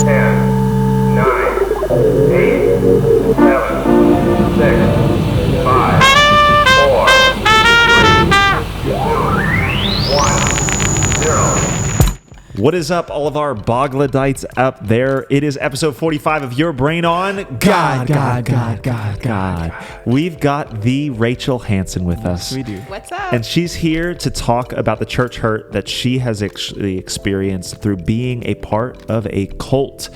10, 9, 8, 7, 6, 5, 4, 3, 2, 1, 0. What is up, all of our Bogladites up there? It is episode 45 of Your Brain on God. We've got the Rachel Hanson with us. We do. What's up? And she's here to talk about the church hurt that she has actually experienced through being a part of a cult.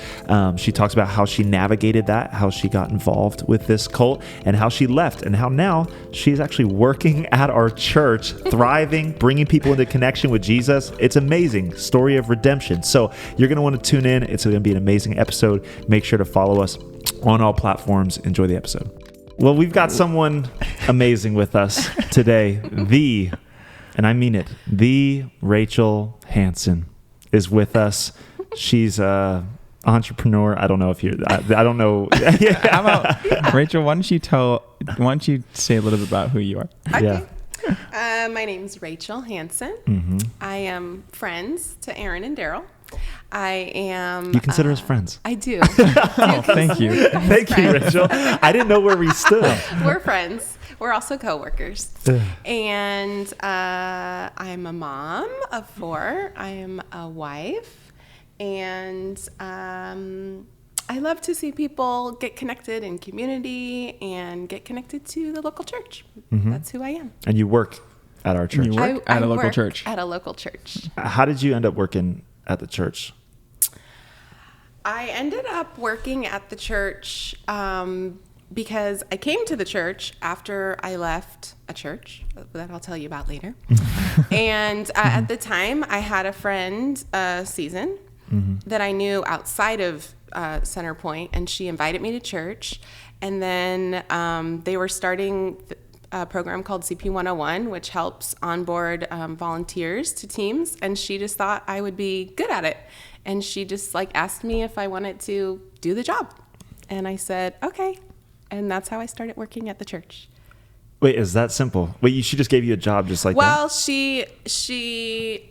She talks about how she navigated that, how she got involved with this cult, and how she left, and how now she's actually working at our church, thriving, bringing people into connection with Jesus. It's amazing. Story of redemption. So you're going to want to tune in. It's going to be an amazing episode. Make sure to follow us on all platforms. Enjoy the episode. Well, we've got someone amazing with us today. And I mean it, the Rachel Hanson is with us. She's a entrepreneur. I don't know if you're, I don't know. How about, Rachel, why don't you say a little bit about who you are? Okay. Yeah. My name's Rachel Hanson. Mm-hmm. I am friends to Aaron and Daryl. I am... You consider us friends? I do. Oh, thank you. Thank you, Rachel. I didn't know where we stood. We're friends. We're also coworkers. And I'm a mom of 4. I am a wife. And I love to see people get connected in community and get connected to the local church. Mm-hmm. That's who I am. And you work at our church. You work at a local church. At a local church. How did you end up working at the church? I ended up working at the church because I came to the church after I left a church that I'll tell you about later. And at the time, I had a friend, Susan, that I knew outside of Centerpoint, and she invited me to church. And then they were starting a program called CP 101, which helps onboard volunteers to teams. And she just thought I would be good at it. And she just asked me if I wanted to do the job. And I said, okay. And that's how I started working at the church. Wait, is that simple? Wait, she just gave you a job just like that? Well,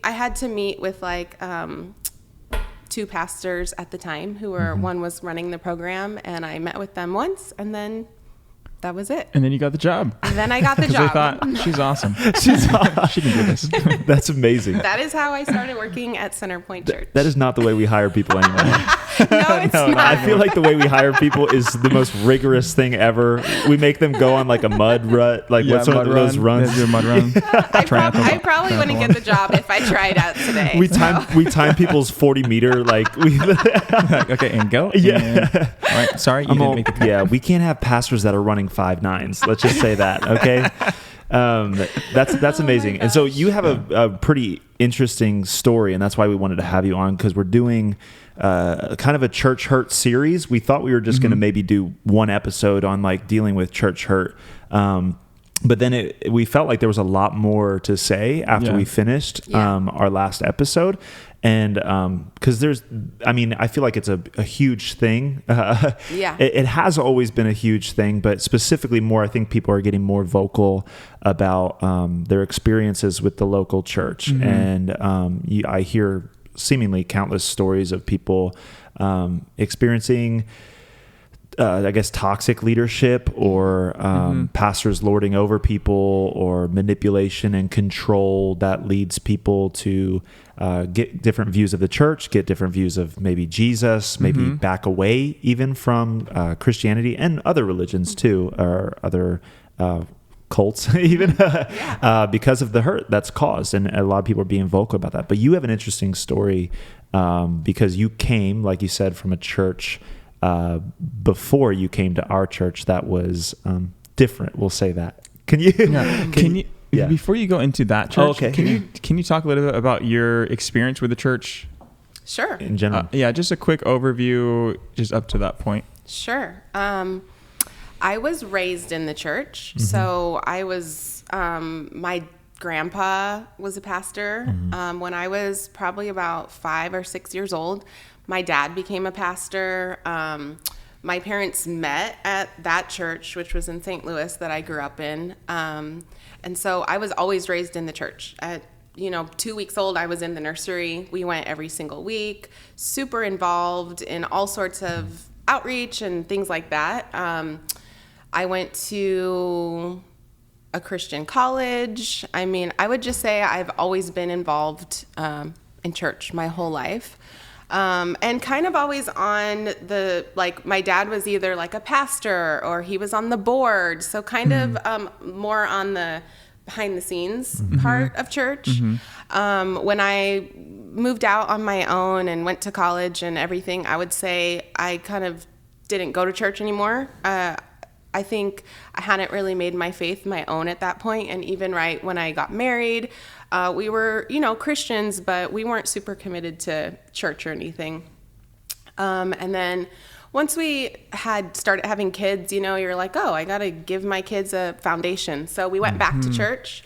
I had to meet with 2 pastors at the time who were, one was running the program, and I met with them once, and then that was it. And then you got the job. And then I got the job. They thought, she's awesome. She can do this. That's amazing. That is how I started working at Centerpoint Church. That is not the way we hire people anymore. No, it's not. I feel like the way we hire people is the most rigorous thing ever. We make them go on a mud rut. What's one of those runs? Your mud run. I probably wouldn't get the job if I tried out today. We time people's 40-meter okay, and go. Yeah. And, all right, sorry, you didn't make the cut. Yeah, we can't have pastors that are running 5.9s. Let's just say that, okay? That's amazing. And so you have a pretty interesting story, and that's why we wanted to have you on, because we're doing kind of a church hurt series. We thought we were just going to maybe do one episode on dealing with church hurt. But then we felt like there was a lot more to say after we finished our last episode. And because I feel like it's a huge thing. It has always been a huge thing, but specifically more, I think people are getting more vocal about their experiences with the local church. And I hear seemingly countless stories of people experiencing toxic leadership or pastors lording over people, or manipulation and control that leads people to get different views of the church, get different views of maybe Jesus, maybe back away even from Christianity and other religions too, or other cults even, because of the hurt that's caused. And a lot of people are being vocal about that. But you have an interesting story because you came, like you said, from a church before you came to our church that was different. We'll say that. Can you? Yeah. Before you go into that church, can you talk a little bit about your experience with the church? Sure. In general. Just a quick overview, just up to that point. Sure. I was raised in the church, so I was. My grandpa was a pastor. When I was probably about 5 or 6 years old, my dad became a pastor. My parents met at that church, which was in St. Louis that I grew up in. And so I was always raised in the church. 2 weeks old, I was in the nursery. We went every single week, super involved in all sorts of outreach and things like that. I went to a Christian college. I mean, I would just say I've always been involved in church my whole life. And kind of always on my dad was either like a pastor or he was on the board. So kind of more on the behind the scenes part of church. When I moved out on my own and went to college and everything, I would say I kind of didn't go to church anymore. I think I hadn't really made my faith my own at that point. And even right when I got married, we were, Christians, but we weren't super committed to church or anything. And then once we had started having kids, you're like, oh, I got to give my kids a foundation. So we went back to church.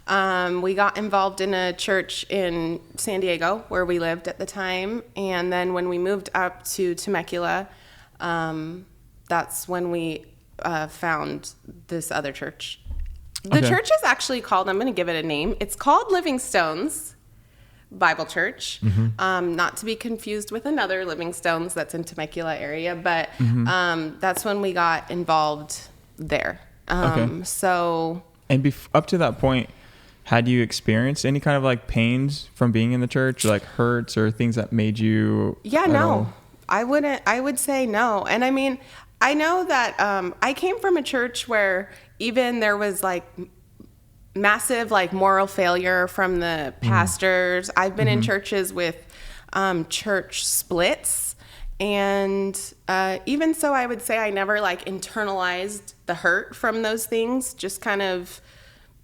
We got involved in a church in San Diego where we lived at the time. And then when we moved up to Temecula, that's when we found this other church. The church is actually called, I'm going to give it a name. It's called Living Stones Bible Church. Not to be confused with another Living Stones that's in Temecula area, but that's when we got involved there. So, and up to that point, had you experienced any kind of like pains from being in the church, like hurts or things that made you? Yeah, no, I would say no. And I mean, I know that I came from a church where even there was like massive like moral failure from the pastors. I've been in churches with church splits, and even so, I would say I never like internalized the hurt from those things. Just kind of,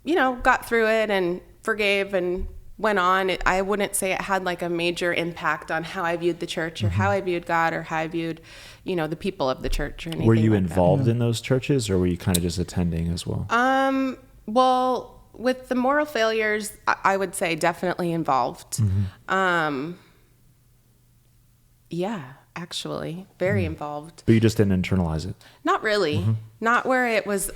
got through it and forgave and went on. I wouldn't say it had like a major impact on how I viewed the church or how I viewed God or how I viewed, the people of the church or anything. Were you like involved in those churches, or were you kind of just attending as well? Well, with the moral failures, I would say definitely involved. Yeah, actually, very involved. But you just didn't internalize it? Not really. Not where it was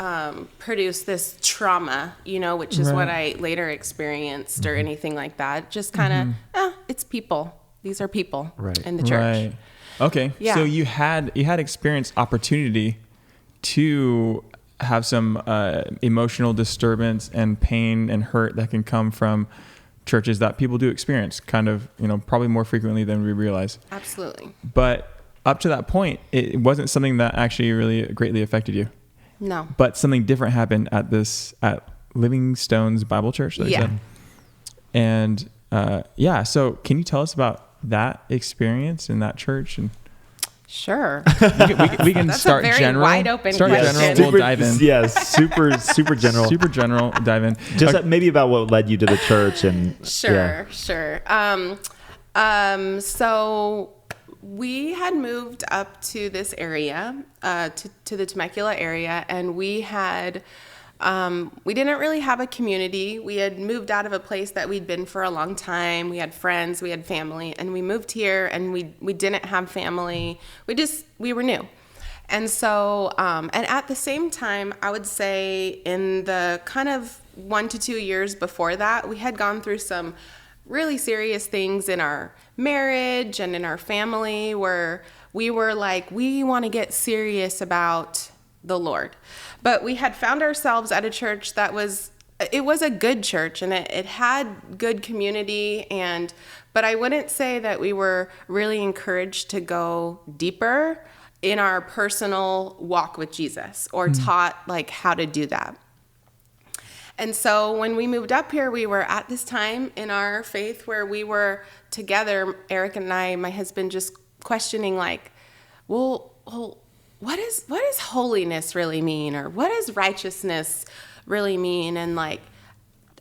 produced this trauma, which is what I later experienced or anything like that. Just kind of, it's people. These are people in the church. Right. Okay. Yeah. So you had experienced opportunity to have some emotional disturbance and pain and hurt that can come from churches that people do experience kind of, probably more frequently than we realize. Absolutely. But up to that point, it wasn't something that actually really greatly affected you. No. But something different happened at Living Stones Bible Church. That you said. And so can you tell us about that experience in that church? And sure. we can That's start a very general. wide open start question. general. We'll dive in. Yeah, super general. Super general. Dive in. Just maybe about what led you to the church and. Sure. So we had moved up to this area, to the Temecula area, and we had. We didn't really have a community. We had moved out of a place that we'd been for a long time. We had friends, we had family, and we moved here and we didn't have family. We were new. And so, and at the same time, I would say in the kind of 1 to 2 years before that, we had gone through some really serious things in our marriage and in our family where we were like, we want to get serious about the Lord. But we had found ourselves at a church that was a good church, and it had good community, but I wouldn't say that we were really encouraged to go deeper in our personal walk with Jesus or taught like how to do that. And so when we moved up here, we were at this time in our faith where we were together, Eric and I, my husband, just questioning like, well, what does holiness really mean? Or what does righteousness really mean? And like,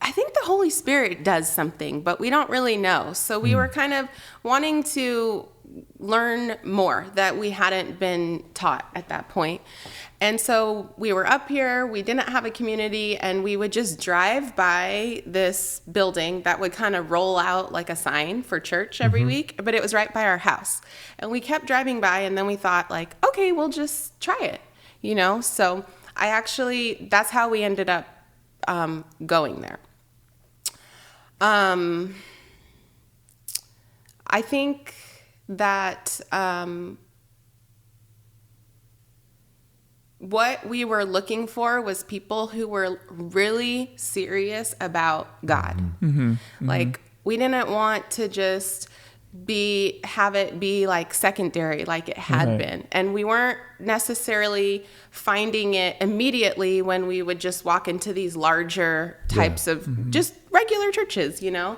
I think the Holy Spirit does something, but we don't really know. So we were kind of wanting to learn more that we hadn't been taught at that point. And so we were up here, we didn't have a community, and we would just drive by this building that would kind of roll out like a sign for church every week, but it was right by our house. And we kept driving by, and then we thought like, okay, we'll just try it, So that's how we ended up going there. I think that what we were looking for was people who were really serious about God. Like, we didn't want to just have it be like secondary like it had been. And we weren't necessarily finding it immediately when we would just walk into these larger types of just regular churches, you know?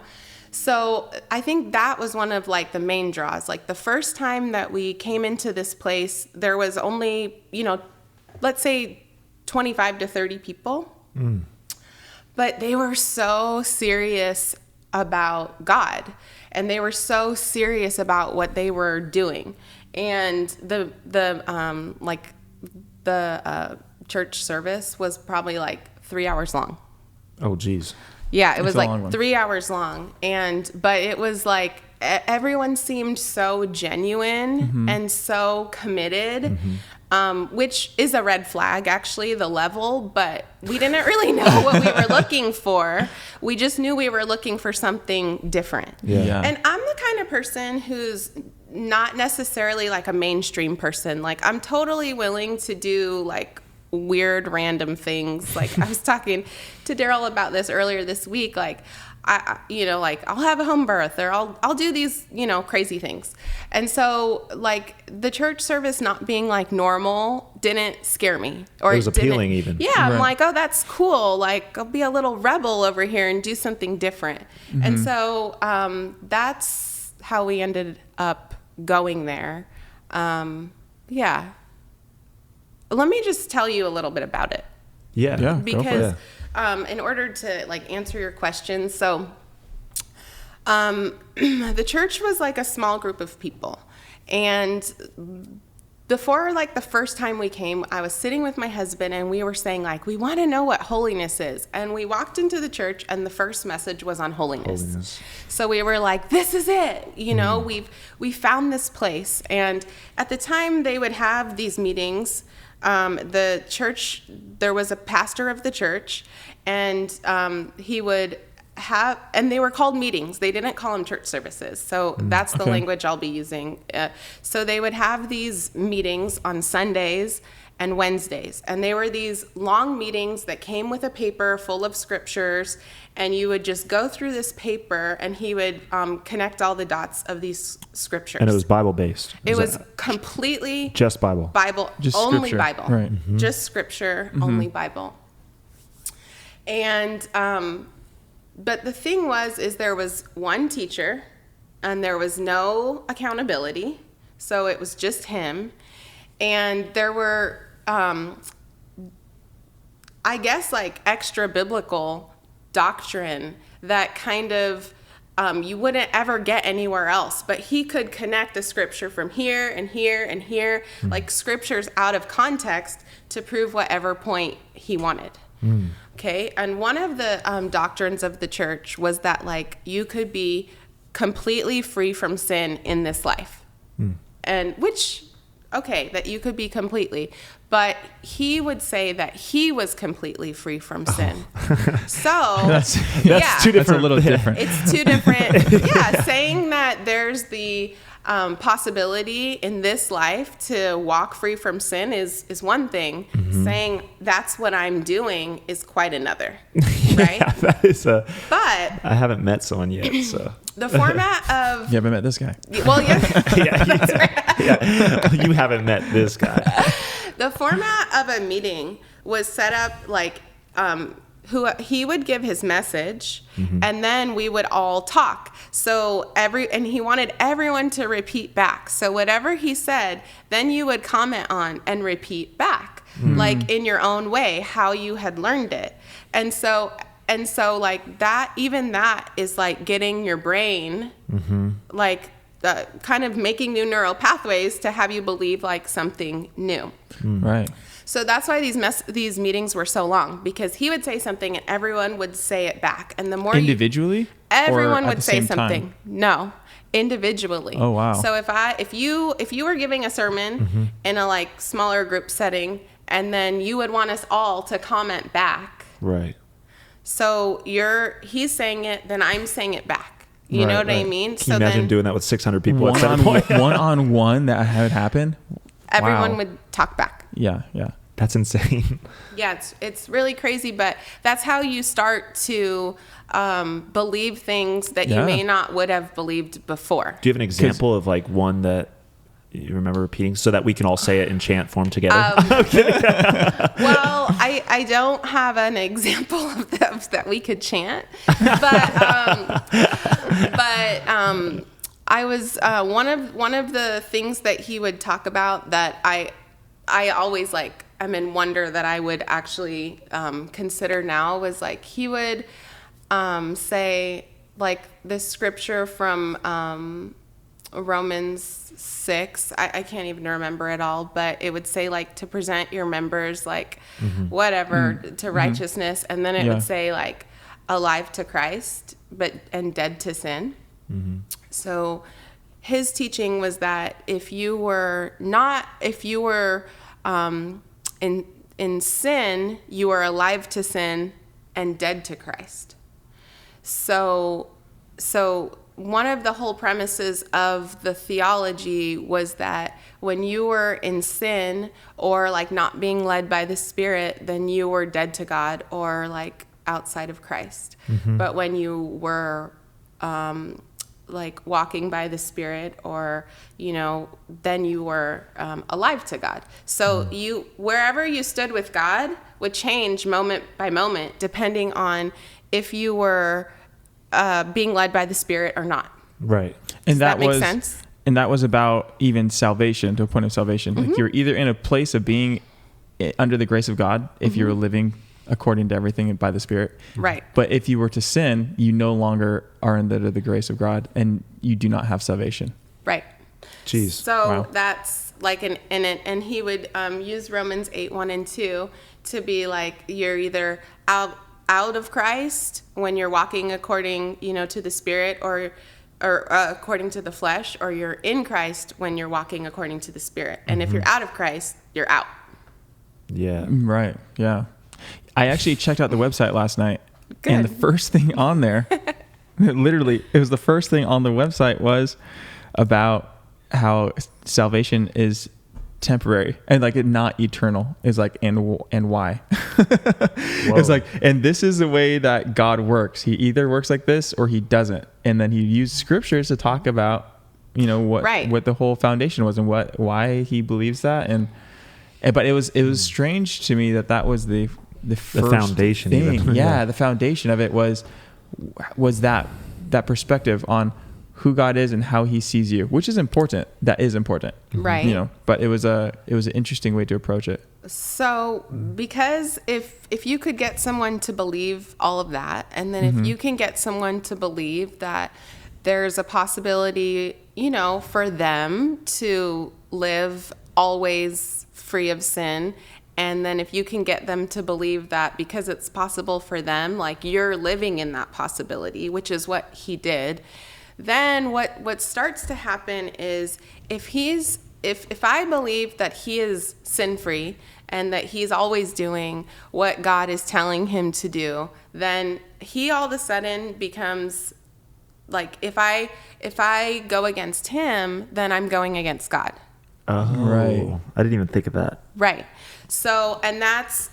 So I think that was one of like the main draws. Like, the first time that we came into this place, there was only, you know, let's say 25 to 30 people. But they were so serious about God, and they were so serious about what they were doing. And the church service was probably like 3 hours long. Oh, geez. Yeah, it was like 3 hours long. But it was like everyone seemed so genuine and so committed, which is a red flag, actually, the level. But we didn't really know what we were looking for. We just knew we were looking for something different. Yeah. And I'm the kind of person who's not necessarily like a mainstream person. Like, I'm totally willing to do like weird random things. Like, I was talking to Daryl about this earlier this week. Like, I'll have a home birth, or I'll do these, crazy things. And so like the church service not being like normal didn't scare me, or it was appealing even. Yeah. I'm like, oh, that's cool. Like, I'll be a little rebel over here and do something different. And so, that's how we ended up going there. Yeah. Let me just tell you a little bit about it. Yeah. Because in order to like answer your question, so the church was like a small group of people. And before like the first time we came, I was sitting with my husband and we were saying like, we want to know what holiness is. And we walked into the church and the first message was on holiness. So we were like, this is it. We found this place. And at the time they would have these meetings. The church, there was a pastor of the church, and he would have, and they were called meetings. They didn't call them church services. So that's the language I'll be using. So they would have these meetings on Sundays and Wednesdays. And they were these long meetings that came with a paper full of scriptures, and you would just go through this paper, and he would connect all the dots of these scriptures. And it was Bible-based. It was completely just Bible. Just only scripture. Bible. Right. Just scripture, only Bible. And but the thing is there was one teacher, and there was no accountability. So it was just him. And there were I guess like extra biblical doctrine that kind of you wouldn't ever get anywhere else, but he could connect the scripture from here and here and here, like scriptures out of context to prove whatever point he wanted. Okay. And one of the doctrines of the church was that like you could be completely free from sin in this life. And that you could be completely, but he would say that he was completely free from sin. So that's two different. That's a little different. It's two different. Yeah. Saying that there's the possibility in this life to walk free from sin is one thing. Saying that's what I'm doing is quite another. Right? Yeah, that is but I haven't met someone yet, so. The format of... You haven't met this guy. Well, yeah. That's right. Yeah. You haven't met this guy. The format of a meeting was set up like he would give his message, and then we would all talk. So and he wanted everyone to repeat back. So whatever he said, then you would comment on and repeat back, like in your own way, how you had learned it. And so like that, even that is like getting your brain, like kind of making new neural pathways to have you believe like something new. Right. So that's why these meetings were so long, because he would say something and everyone would say it back. And the more individually, everyone or would at the say same something. time? No, individually. Oh, wow. So if you were giving a sermon in a like smaller group setting, and then you would want us all to comment back. Right. So he's saying it, then I'm saying it back. You know what I mean? Can you imagine doing that with 600 people at Centerpoint? One-on-one that would happen? Everyone Wow. would talk back. Yeah. That's insane. Yeah, it's really crazy, but that's how you start to believe things that you may not would have believed before. Do you have an example of like one that you remember repeating so that we can all say it in chant form together? Well, I don't have an example of that we could chant, but I was one of the things that he would talk about that I always like. I'm in wonder that I would actually consider now was like he would say like this scripture from Romans 6. I can't even remember it all, but it would say like to present your members like whatever to righteousness, and then it would say like alive to Christ and dead to sin. So his teaching was that if you were in sin, you are alive to sin and dead to Christ. So one of the whole premises of the theology was that when you were in sin or like not being led by the Spirit, then you were dead to God or like outside of Christ. But when you were like walking by the Spirit, or then you were alive to God. So you wherever you stood with God would change moment by moment depending on if you were being led by the Spirit or not. Right. And Does that make sense? And that was about even salvation, to a point of salvation. Like you're either in a place of being under the grace of God if you're living according to everything by the Spirit. Right. But if you were to sin, you no longer are under the grace of God and you do not have salvation. Right. Jeez. So that's like and he would use Romans 8:1-2 to be like you're either out of Christ when you're walking according, to the Spirit or according to the flesh, or you're in Christ when you're walking according to the Spirit. And if you're out of Christ, you're out. Yeah. Right. Yeah. I actually checked out the website last night. Good. And the first thing on there, literally, it was the first thing on the website was about how salvation is temporary and like not eternal. Is like and why. It's like, and this is the way that God works. He either works like this or he doesn't. And then he used scriptures to talk about what the whole foundation was and why he believes that. But it was strange to me that was the first foundation thing. even. Yeah, the foundation of it was that perspective on who God is and how he sees you, which is important. That is important. Right. But it was an interesting way to approach it. So because if you could get someone to believe all of that, and then if you can get someone to believe that there's a possibility, for them to live always free of sin, and then if you can get them to believe that because it's possible for them, like you're living in that possibility, which is what he did, then what starts to happen is if I believe that he is sin-free and that he's always doing what God is telling him to do, then he all of a sudden becomes like, if I go against him, then I'm going against God. Oh, right. I didn't even think of that. Right. So, and that's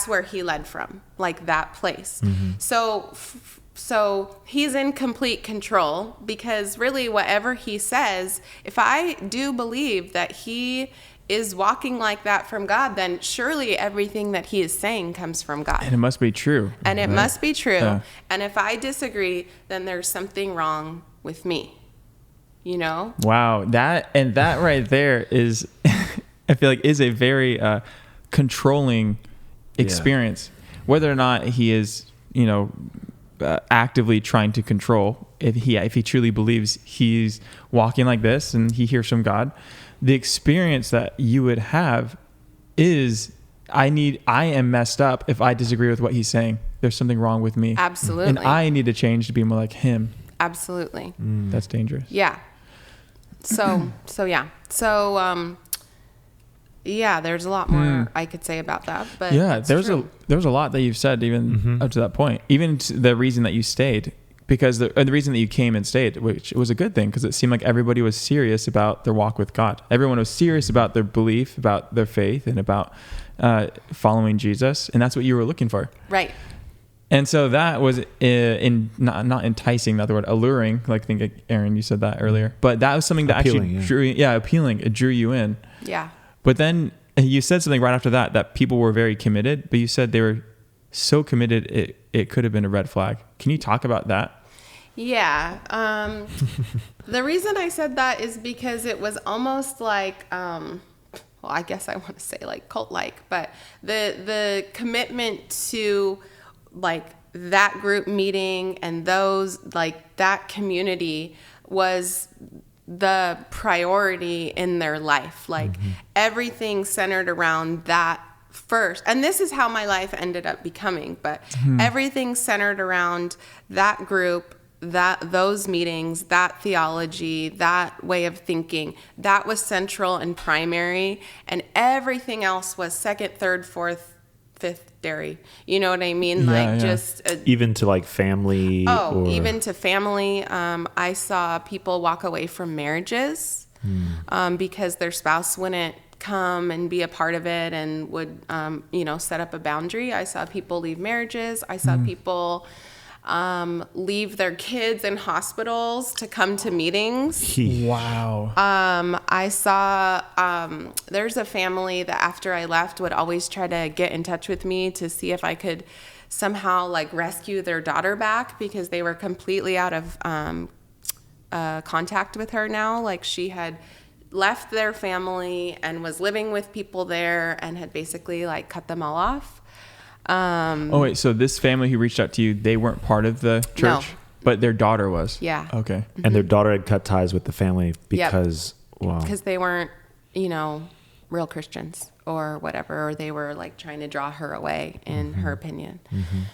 where he led from, like that place. So he's in complete control, because really whatever he says, if I do believe that he is walking like that from God, then surely everything that he is saying comes from God. And it must be true. And it must be true. Yeah. And if I disagree, then there's something wrong with me. Wow. That right there is, I feel like, is a very controlling experience. Whether or not he is, actively trying to control, if he truly believes he's walking like this and he hears from God, the experience that you would have is, I am messed up if I disagree with what he's saying. There's something wrong with me. Absolutely. And I need to change to be more like him. Absolutely. That's dangerous. Yeah. So yeah. So Yeah, there's a lot more I could say about that, but yeah, there's true. a lot that you've said even up to that point, even to the reason that you stayed, because the reason that you came and stayed, which was a good thing, because it seemed like everybody was serious about their walk with God. Everyone was serious about their belief, about their faith, and about following Jesus, and that's what you were looking for. Right. And so that was not enticing, not the word, alluring. Like, I think, Aaron, you said that earlier, but that was something that Appealing, actually appealing. It drew you in. Yeah. But then you said something right after that people were very committed, but you said they were so committed it could have been a red flag. Can you talk about that? Yeah. The reason I said that is because it was almost like, well, I guess I want to say like cult-like, but the commitment to like that group meeting and those, like that community was the priority in their life. Like everything centered around that first. And this is how my life ended up becoming, but everything centered around that group, those meetings, that theology, that way of thinking. That was central and primary, and everything else was second, third, fourth, fifth dairy. You know what I mean? Just even to like family. Even to family. I saw people walk away from marriages because their spouse wouldn't come and be a part of it and would set up a boundary. I saw people leave marriages. I saw people leave their kids in hospitals to come to meetings. Wow. I saw there's a family that after I left would always try to get in touch with me to see if I could somehow like rescue their daughter back, because they were completely out of contact with her now. Like, she had left their family and was living with people there and had basically like cut them all off. Wait, so this family who reached out to you, they weren't part of the church? No. But their daughter was? Yeah. Okay. And their daughter had cut ties with the family because, wow. Because they weren't, real Christians or whatever, or they were like trying to draw her away in her opinion.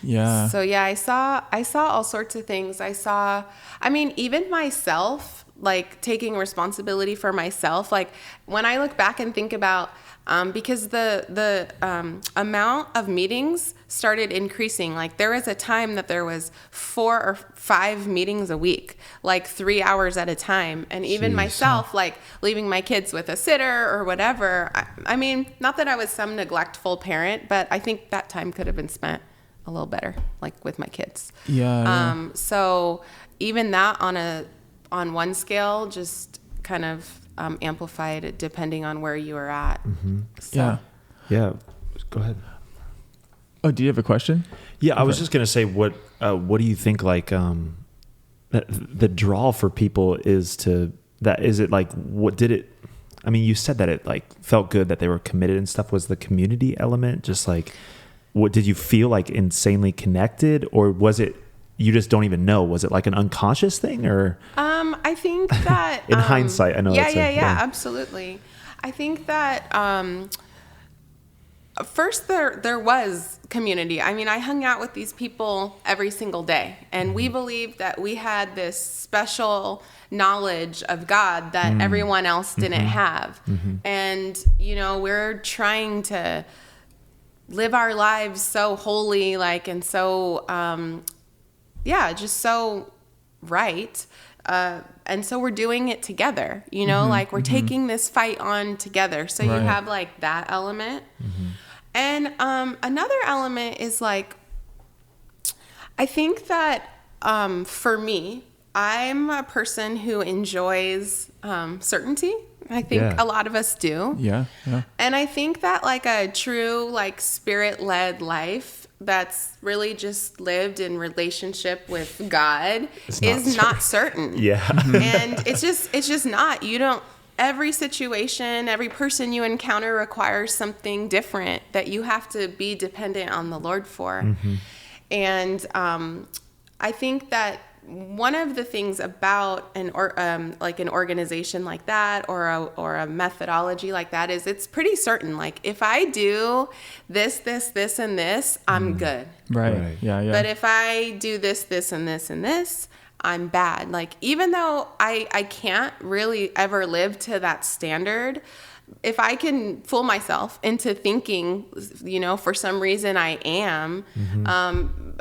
Yeah. So yeah, I saw all sorts of things. Even myself, like taking responsibility for myself. Like, when I look back and think about, because the amount of meetings started increasing. Like, there was a time that there was 4 or 5 meetings a week, like 3 hours at a time. And even myself, like leaving my kids with a sitter or whatever. I mean, not that I was some neglectful parent, but I think that time could have been spent a little better, like with my kids. Yeah. So even that on one scale, just kind of amplified depending on where you were at. So. Yeah. Go ahead. Oh, do you have a question? Yeah, I was just gonna say, what do you think, like, the draw for people is to that? Is it like, what did it? I mean, you said that it like felt good that they were committed and stuff. Was the community element just like, what did you feel like insanely connected, or was it you just don't even know? Was it like an unconscious thing, or? I think that in hindsight, I know. Yeah, absolutely. I think that first there was community. I mean, I hung out with these people every single day, and we believed that we had this special knowledge of God that everyone else didn't have. And, we're trying to live our lives so holy, like, and so, just so right. And so we're doing it together, like we're taking this fight on together. So you have like that element. And another element is like, I think that for me, I'm a person who enjoys certainty. I think a lot of us do. Yeah. And I think that like a true like spirit-led life that's really just lived in relationship with God is not certain. Yeah. And it's just not. Every situation, every person you encounter requires something different that you have to be dependent on the Lord for. And I think that one of the things about an organization like that or a methodology like that is it's pretty certain. Like, if I do this, and this, I'm good. Right. Yeah. But if I do this, and this, and this, I'm bad. Like, even though I can't really ever live to that standard, if I can fool myself into thinking, for some reason I am,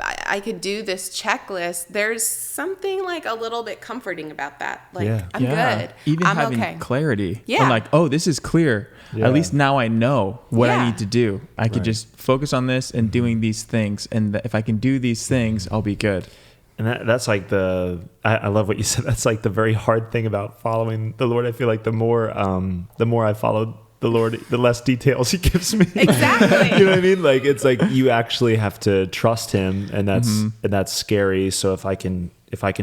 I could do this checklist. There's something like a little bit comforting about that. Like, I'm good. Even I'm having okay. clarity. Yeah. I'm like, oh, this is clear. Yeah. At least now I know what I Yeah. need to do. I could just focus on this and doing these things. And if I can do these things, I'll be good. And that's like I love what you said. That's like the very hard thing about following the Lord. I feel like the more I follow the Lord, the less details he gives me. Exactly. You know what I mean? Like, it's like you actually have to trust him, and that's scary. So if I can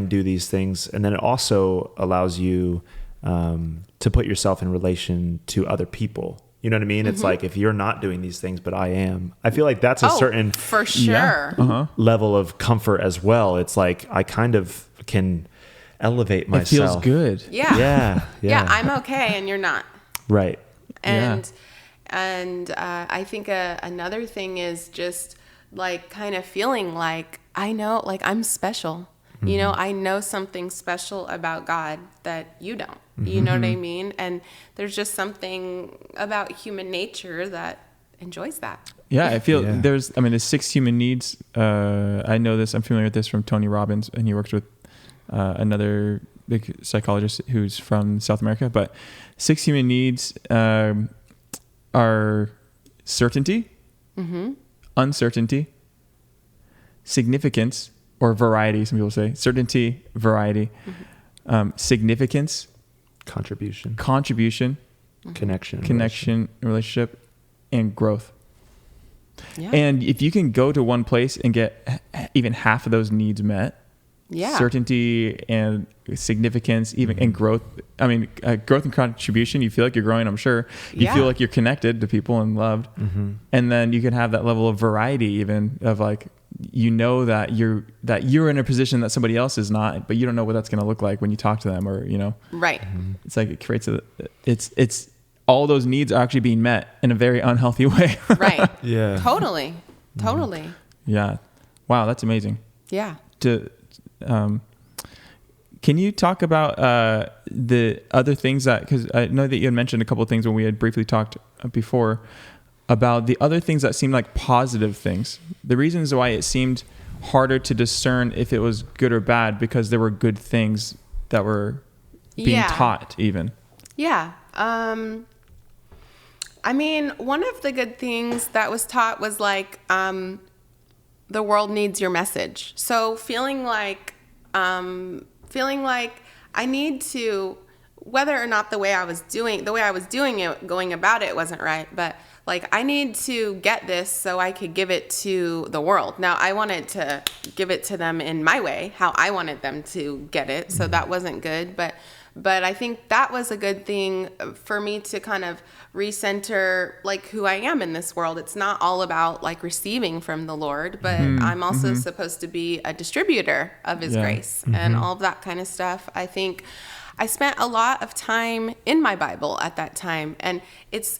do these things, and then it also allows you to put yourself in relation to other people. You know what I mean? It's like, if you're not doing these things, but I am, I feel like that's a certain for sure level of comfort as well. It's like, I kind of can elevate myself. It feels good. Yeah. Yeah. I'm okay and you're not. Right. And I think another thing is just like kind of feeling like I know, like I'm special. I know something special about God that you don't. You know what I mean? And there's just something about human nature that enjoys that. Yeah, I feel there's 6 human needs. I know this. I'm familiar with this from Tony Robbins, and he works with another big psychologist who's from South America. But 6 human needs are certainty, uncertainty, significance, or variety. Some people say certainty, variety, significance, Contribution, connection, relationship, and growth. Yeah. And if you can go to one place and get even half of those needs met, certainty and significance, even and growth. I mean, growth and contribution. You feel like you're growing. I'm sure you feel like you're connected to people and loved. And then you can have that level of variety, even of like, that you're in a position that somebody else is not, but you don't know what that's going to look like when you talk to them, or Right. It's like it creates it's all those needs are actually being met in a very unhealthy way. Right. Yeah. Totally. Yeah. Wow, that's amazing. Yeah. Can you talk about the other things because I know that you had mentioned a couple of things when we had briefly talked before about the other things that seemed like positive things, the reasons why it seemed harder to discern if it was good or bad, because there were good things that were being taught even. Yeah. One of the good things that was taught was like, the world needs your message. So feeling like I need to, whether or not the way I was doing it, going about it wasn't right, but like I need to get this so I could give it to the world. Now I wanted to give it to them in my way, how I wanted them to get it. So that wasn't good, but I think that was a good thing for me to kind of recenter like who I am in this world. It's not all about like receiving from the Lord, but I'm also supposed to be a distributor of his grace and all of that kind of stuff. I think I spent a lot of time in my Bible at that time, and it's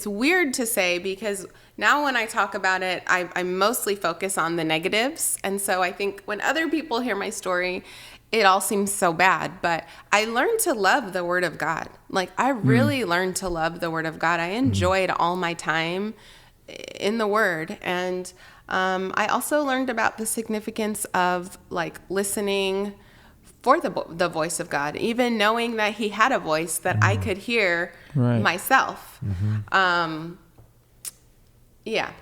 weird to say, because now when I talk about it, I mostly focus on the negatives. And so I think when other people hear my story, it all seems so bad, but I learned to love the Word of God. Like I really learned to love the Word of God. I enjoyed all my time in the Word. And I also learned about the significance of like listening for the voice of God, even knowing that he had a voice that I could hear myself. Yeah.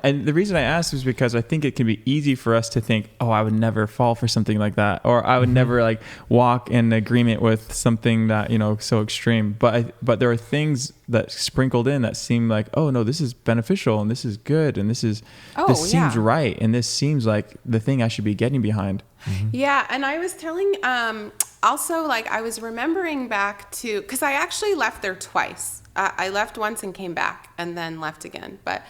And the reason I asked is because I think it can be easy for us to think, oh, I would never fall for something like that, or I would never like walk in agreement with something that, so extreme. But there are things that sprinkled in that seem like, oh no, this is beneficial and this is good and this seems right and this seems like the thing I should be getting behind. Yeah, and I was telling also, like I was remembering back to, because I actually left there twice. I left once and came back and then left again. But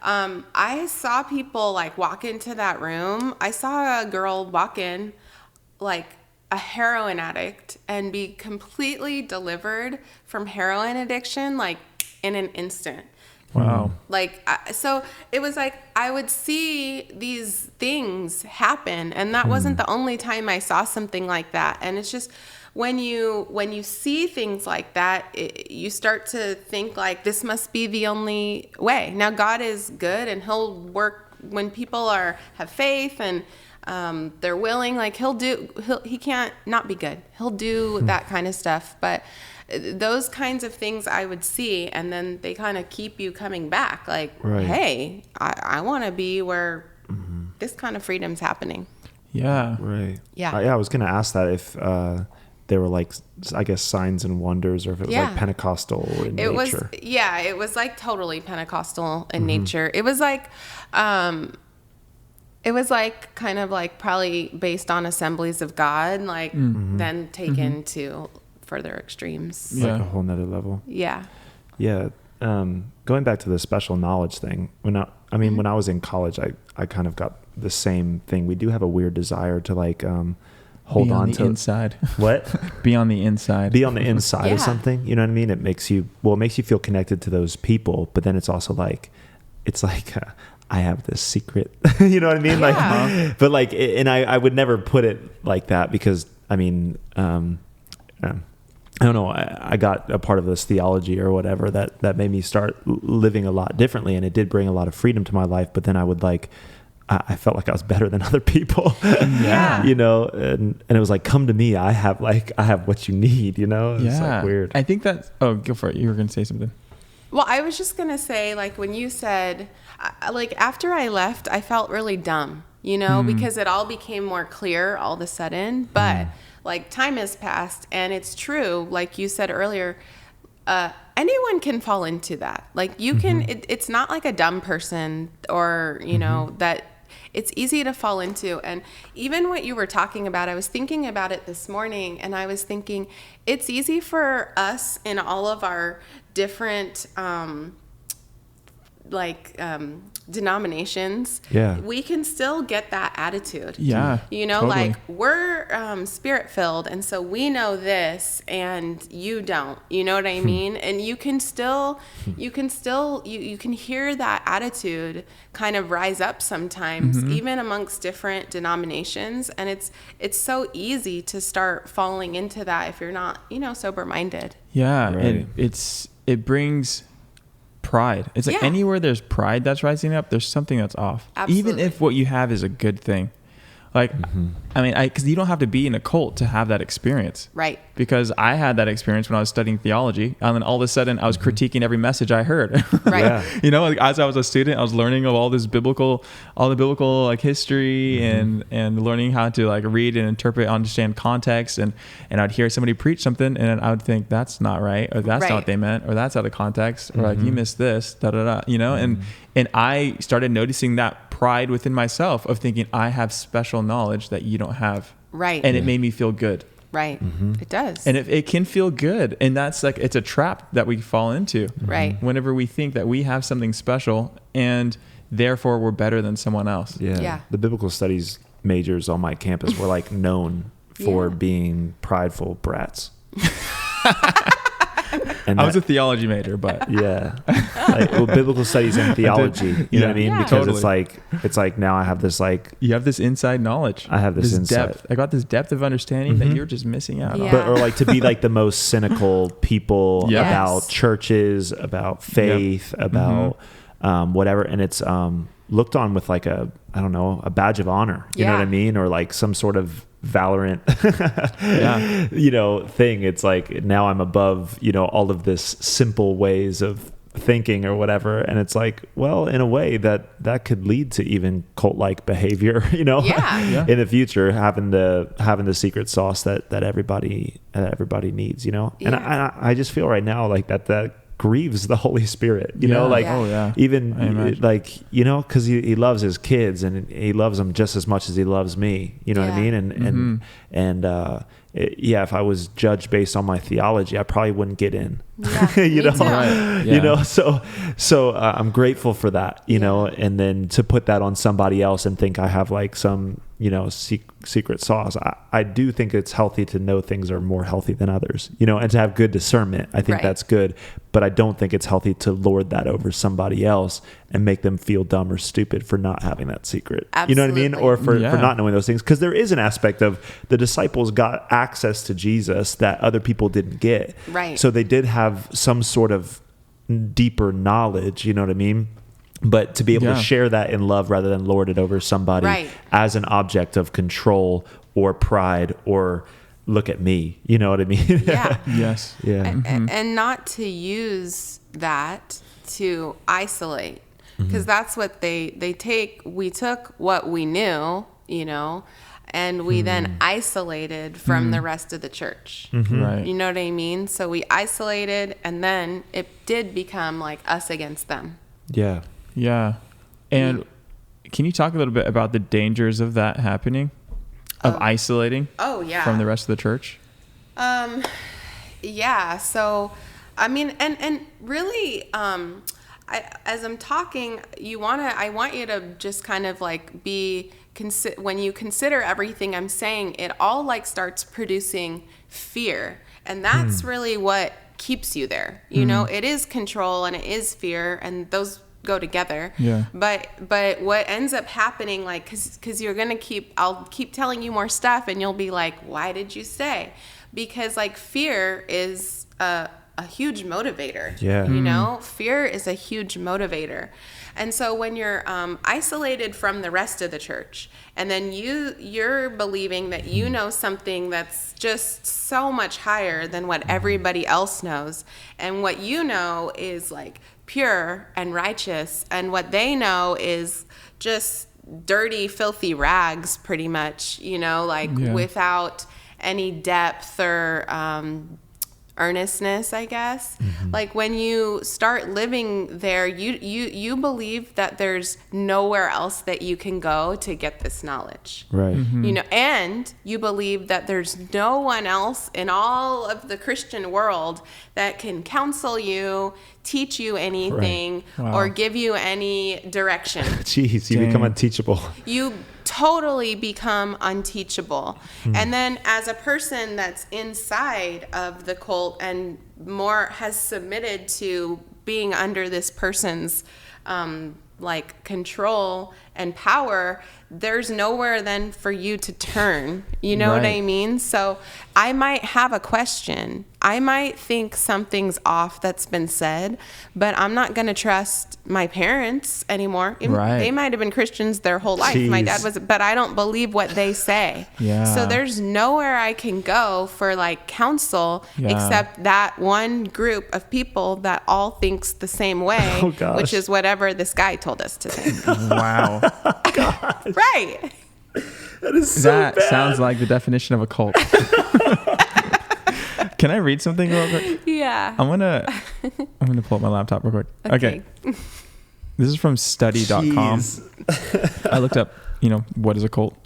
I saw people like walk into that room. I saw a girl walk in like a heroin addict and be completely delivered from heroin addiction like in an instant. Wow. Like, so it was like I would see these things happen, and that wasn't the only time I saw something like that. And it's just when you see things like that, you start to think like this must be the only way. Now God is good, and He'll work when people have faith and they're willing. Like He can't not be good. He'll do that kind of stuff, but those kinds of things I would see, and then they kind of keep you coming back. Like, hey, I want to be where this kind of freedom's happening. Yeah. Right. Yeah. I was going to ask that if they were like, I guess, signs and wonders, or if it was like Pentecostal in nature. It was like totally Pentecostal in nature. It was like kind of like probably based on Assemblies of God, like then taken to further extremes. Like a whole nother level. Yeah. Yeah. Going back to the special knowledge thing, when I was in college, I kind of got the same thing. We do have a weird desire to like hold be on on the to inside. What? Be on the inside. Be on the inside of something. You know what I mean? It makes you feel connected to those people, but then it's also like, I have this secret. You know what I mean? Yeah. Like, but like, and I would never put it like that because I mean, I don't know. I got a part of this theology or whatever that made me start living a lot differently, and it did bring a lot of freedom to my life. But then I felt like I was better than other people. Yeah. You know, and it was like, come to me. I have what you need. You know. It's like weird. I think that's. Oh, go for it. You were going to say something. Well, I was just gonna say, like when you said, like after I left, I felt really dumb. You know, because it all became more clear all of a sudden, but. Like time has passed, and it's true, like you said earlier, anyone can fall into that. Like you can, it's not like a dumb person or, you know, that it's easy to fall into. And even what you were talking about, I was thinking about it this morning, and I was thinking it's easy for us in all of our different, denominations, we can still get that attitude. Yeah. You know, totally. like we're spirit filled, and so we know this and you don't. You know what I mean? And you can hear that attitude kind of rise up sometimes, even amongst different denominations. And it's so easy to start falling into that if you're not, you know, sober minded. Yeah. Right. And it brings pride. It's like anywhere there's pride that's rising up, there's something that's off. Absolutely. Even if what you have is a good thing. Like, I mean, because you don't have to be in a cult to have that experience. Right. Because I had that experience when I was studying theology, and then all of a sudden I was critiquing every message I heard. Right. Yeah. You know, like as I was a student, I was learning of all the biblical like history and learning how to like read and interpret, understand context, and I'd hear somebody preach something, and I would think that's not right, or that's not what they meant, or that's out of context, or like you missed this, you know, and I started noticing that pride within myself of thinking I have special knowledge that you don't have. Right. And it made me feel good. Right. It does. And it can feel good. And that's like, it's a trap that we fall into. Right. Whenever we think that we have something special and therefore we're better than someone else. Yeah. The biblical studies majors on my campus were like known for being prideful brats. And I was a theology major, but biblical studies and theology, you know what I mean? Yeah. Because Totally. it's like now I have this like, you have this inside knowledge. I have this insight. depth. I got this depth of understanding that you're just missing out on. Yeah. or like to be like the most cynical people Yes. about churches, about faith, about whatever. And it's looked on with like a badge of honor, you know what I mean? Or like some sort of valorant, you know, thing. It's like now I'm above, you know, all of this simple ways of thinking or whatever. And it's like, well, in a way that could lead to even cult-like behavior, you know, in the future, having the secret sauce that everybody needs, you know? And I just feel right now like that grieves the Holy Spirit, you know, like even like, you know, cause he loves his kids and he loves them just as much as he loves me, you know what I mean? And if I was judged based on my theology, I probably wouldn't get in, you know, you know, so I'm grateful for that, you know, and then to put that on somebody else and think I have like some, secret sauce. I do think it's healthy to know things are more healthy than others, and to have good discernment. I think that's good, but I don't think it's healthy to lord that over somebody else and make them feel dumb or stupid for not having that secret. Absolutely. You know what I mean? Or for not knowing those things. Because there is an aspect of the disciples got access to Jesus that other people didn't get. Right. So they did have some sort of deeper knowledge, you know what I mean? But to be able to share that in love rather than lord it over somebody as an object of control or pride or look at me, you know what I mean? Yeah. Yes. Yeah. And not to use that to isolate, because that's what they we took what we knew, and we then isolated from the rest of the church. Right. You know what I mean? So we isolated, and then it did become like us against them. Yeah. Yeah. And can you talk a little bit about the dangers of that happening, of isolating from the rest of the church? Yeah. So, I mean, and really, as I'm talking, I want you to just kind of like when you consider everything I'm saying, it all like starts producing fear. And that's really what keeps you there. It is control and it is fear, and those go together. Yeah. But what ends up happening, like, cause you're going to I'll keep telling you more stuff, and you'll be like, why did you say? Because like fear is a huge motivator. Yeah. Fear is a huge motivator. And so when you're isolated from the rest of the church, and then you're believing that you know something that's just so much higher than what everybody else knows, and what you know is like pure and righteous, and what they know is just dirty, filthy rags, pretty much, without any depth or earnestness, I guess. Like when you start living there, you believe that there's nowhere else that you can go to get this knowledge. Right. And you believe that there's no one else in all of the Christian world that can counsel you, teach you anything, or give you any direction. Jeez, you become unteachable. You totally become unteachable. And then as a person that's inside of the cult and more has submitted to being under this person's like control and power, there's nowhere then for you to turn. You know what I mean? So I might have a question. I might think something's off that's been said, but I'm not going to trust my parents anymore. They might have been Christians their whole life. Jeez. My dad was, but I don't believe what they say. So there's nowhere I can go for like counsel except that one group of people that all thinks the same way, which is whatever this guy told us to think. Wow. God. Right. That is so bad. Sounds like the definition of a cult. Can I read something real quick? Yeah. I'm gonna pull up my laptop real quick. Okay. This is from study.com. I looked up, what is a cult?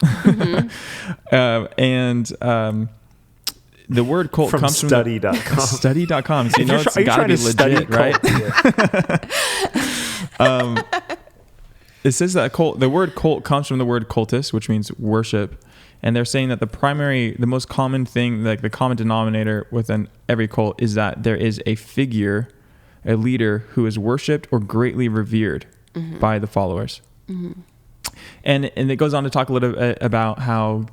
The word cult from comes study.com. from study.com. So it's got to be legit, right? It says that the word cult comes from the word cultus, which means worship. And they're saying that the most common thing, like the common denominator within every cult, is that there is a figure, a leader who is worshipped or greatly revered by the followers. And it goes on to talk a little bit about how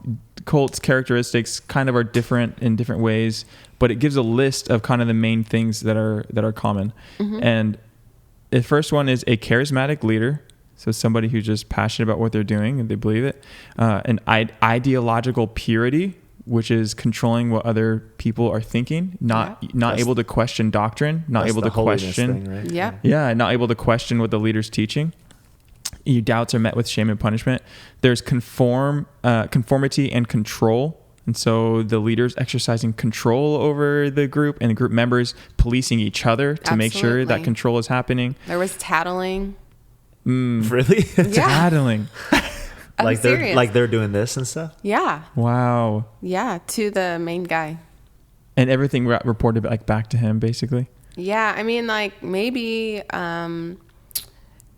cults' characteristics kind of are different in different ways, but it gives a list of kind of the main things that are common. And the first one is a charismatic leader. So somebody who's just passionate about what they're doing and they believe it. An ideological purity, which is controlling what other people are thinking, not able to question doctrine, not able to question. Thing, right? Not able to question what the leader's teaching. Your doubts are met with shame and punishment. There's conformity and control. And so the leaders exercising control over the group and the group members policing each other to make sure that control is happening. There was tattling. Really? Tattling. like they're doing this and stuff? Yeah. Wow. Yeah, to the main guy. And everything got reported like back to him, basically. Yeah, I mean, like maybe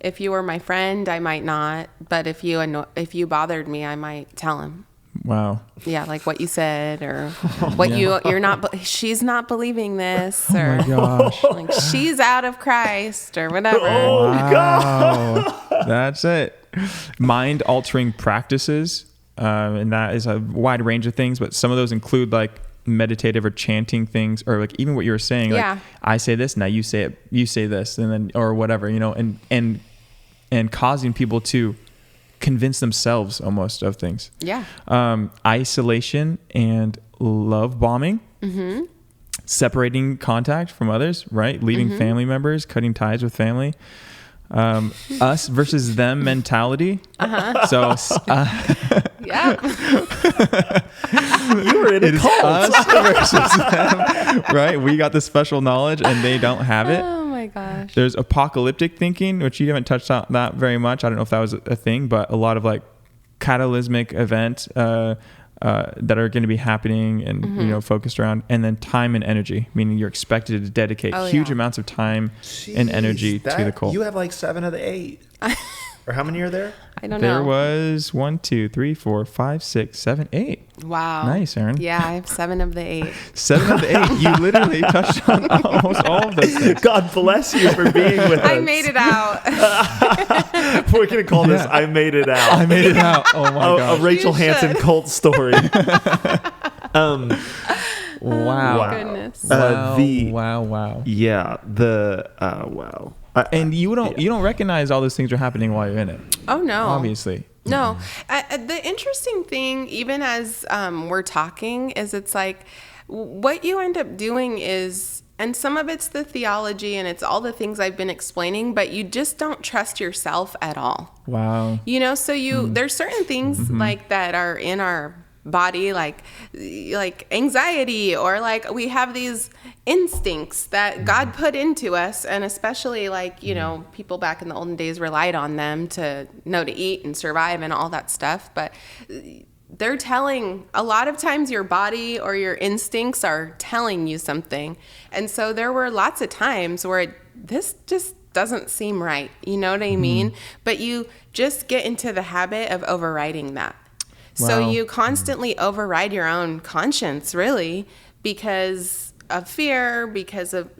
If you were my friend, I might not. But if you bothered me, I might tell him. Wow. Yeah, like what you said, or what you're not. She's not believing this, or Oh my gosh. like she's out of Christ, or whatever. Oh, God. That's it. Mind altering practices, and that is a wide range of things, but some of those include like meditative or chanting things, or like even what you were saying, like Yeah. I say this, now you say it, you say this, and then or whatever, and causing people to convince themselves almost of things. Yeah. Isolation and love bombing. Mm-hmm. Separating contact from others, right? Leaving Mm-hmm. family members, cutting ties with family. Us versus them mentality. Uh-huh. So Yeah. You were in a it is cult. us versus them, right? We got the special knowledge and they don't have it. Oh my gosh. There's apocalyptic thinking, which you haven't touched on that very much. I don't know if that was a thing, but a lot of like catalysmic events that are going to be happening and focused around, and then time and energy, meaning you're expected to dedicate huge amounts of time and energy to the cult. You have like 7 of the 8. Or how many are there? I don't There know. was 1, 2, 3, 4, 5, 6, 7, 8. Wow. Nice, Aaron. Yeah, I have 7 of the 8. 7 of the 8. You literally touched on almost all of those things. God bless you for being with us. I made it out. We're going to call this I Made It Out. I made it out. Oh my a gosh. Rachel You should. Hanson cult story. Wow. Wow. Goodness. Wow. Yeah, wow. And you don't recognize all those things are happening while you're in it. Oh no. Obviously. No. The interesting thing, even as we're talking, is it's like what you end up doing is, and some of it's the theology and it's all the things I've been explaining, but you just don't trust yourself at all. Wow. So there's certain things like that are in our body, like anxiety, or like we have these instincts that God put into us, and especially like people back in the olden days relied on them to know to eat and survive and all that stuff, but they're telling, a lot of times your body or your instincts are telling you something. And so there were lots of times where this just doesn't seem right, you know what I mean? But you just get into the habit of overriding that. So Wow. you constantly override your own conscience, really, because of fear, because of,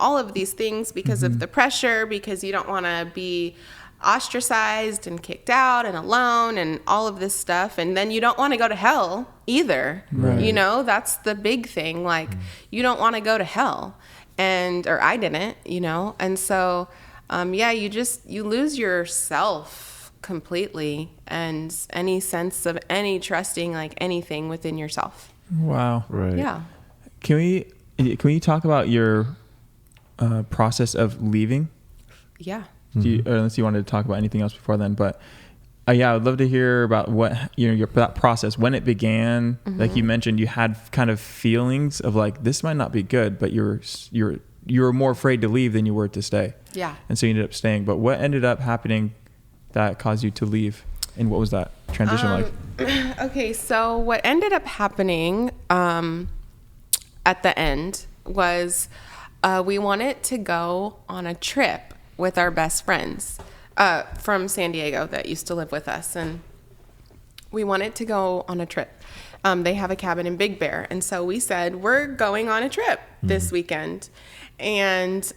all of these things, because of the pressure, because you don't want to be ostracized and kicked out and alone and all of this stuff. And then you don't want to go to hell either. Right. That's the big thing. Like, you don't want to go to hell. Or I didn't, And so, you lose yourself completely, and any sense of any trusting like anything within yourself. Wow. Right. Yeah. Can we talk about your process of leaving? Yeah. Unless you wanted to talk about anything else before then, but I would love to hear about what that process, when it began. Like you mentioned, you had kind of feelings of like, this might not be good, but you were more afraid to leave than you were to stay. Yeah. And so you ended up staying. But what ended up happening that caused you to leave, and what was that transition like? Okay, so what ended up happening at the end was we wanted to go on a trip with our best friends from San Diego that used to live with us, and we wanted to go on a trip. They have a cabin in Big Bear, and so we said, we're going on a trip this weekend. And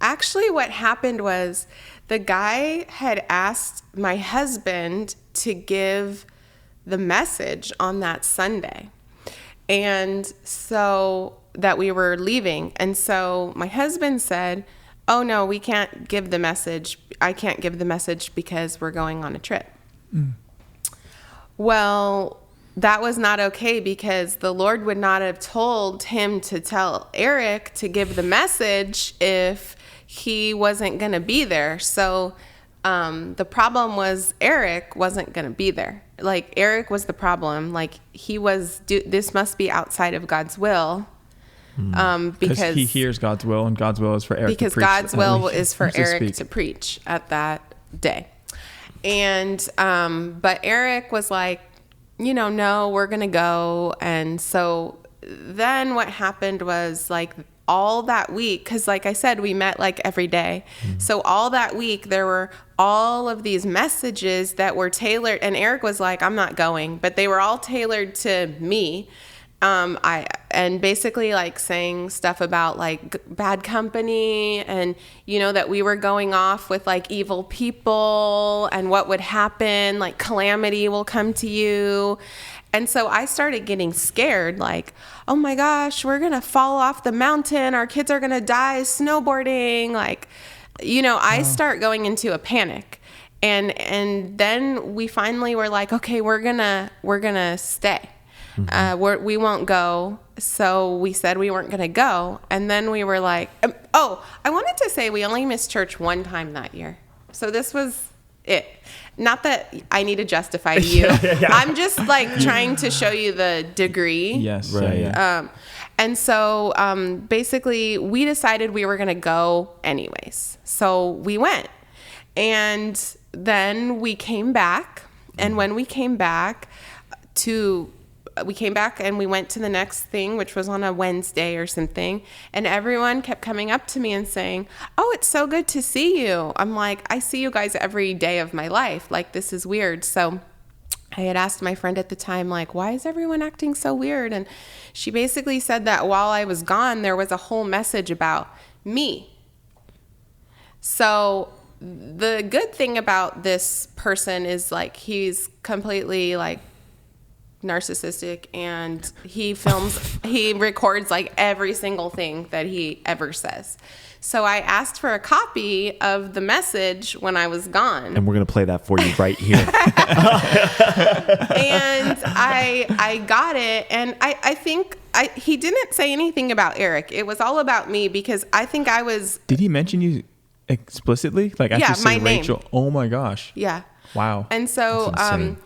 actually what happened was the guy had asked my husband to give the message on that Sunday, and so that we were leaving. And so my husband said, oh no, we can't give the message. I can't give the message because we're going on a trip. Well, that was not okay, because the Lord would not have told him to tell Eric to give the message if he wasn't going to be there. So the problem was Eric wasn't going to be there. Like, Eric was the problem. Like, this must be outside of God's will. Because he hears God's will, and God's will is for Eric to preach. Because God's will is for to Eric speak. to preach at that day. And but Eric was like, no, we're gonna go. And so then what happened was, like, all that week, because like I said, we met like every day. So all that week, there were all of these messages that were tailored. And Eric was like, I'm not going, but they were all tailored to me. And basically like saying stuff about like bad company and, you know, that we were going off with like evil people and what would happen, like calamity will come to you. And so I started getting scared, like, oh my gosh, we're going to fall off the mountain. Our kids are going to die snowboarding. Like, you know, I start going into a panic. And then we finally were like, okay, we're going to stay. We won't go. So we said we weren't going to go. And then we were like, I wanted to say we only missed church one time that year. So this was it. Not that I need to justify to you. I'm just like trying to show you the degree. Yes. Right. Yeah. And so basically we decided we were going to go anyways. So we went. And then we came back. And when we came back and we went to the next thing, which was on a Wednesday or something. And everyone kept coming up to me and saying, oh, it's so good to see you. I'm like, I see you guys every day of my life. Like, this is weird. So I had asked my friend at the time, like, why is everyone acting so weird? And she basically said that while I was gone, there was a whole message about me. So the good thing about this person is like, he's completely like narcissistic, and he records like every single thing that he ever says. So I asked for a copy of the message when I was gone. And we're going to play that for you right here. And I got it. And I think he didn't say anything about Eric. It was all about me, because I think I was... Did he mention you explicitly? Like, actually my say Rachel? name. Oh my gosh. Yeah. Wow. And so... That's insane.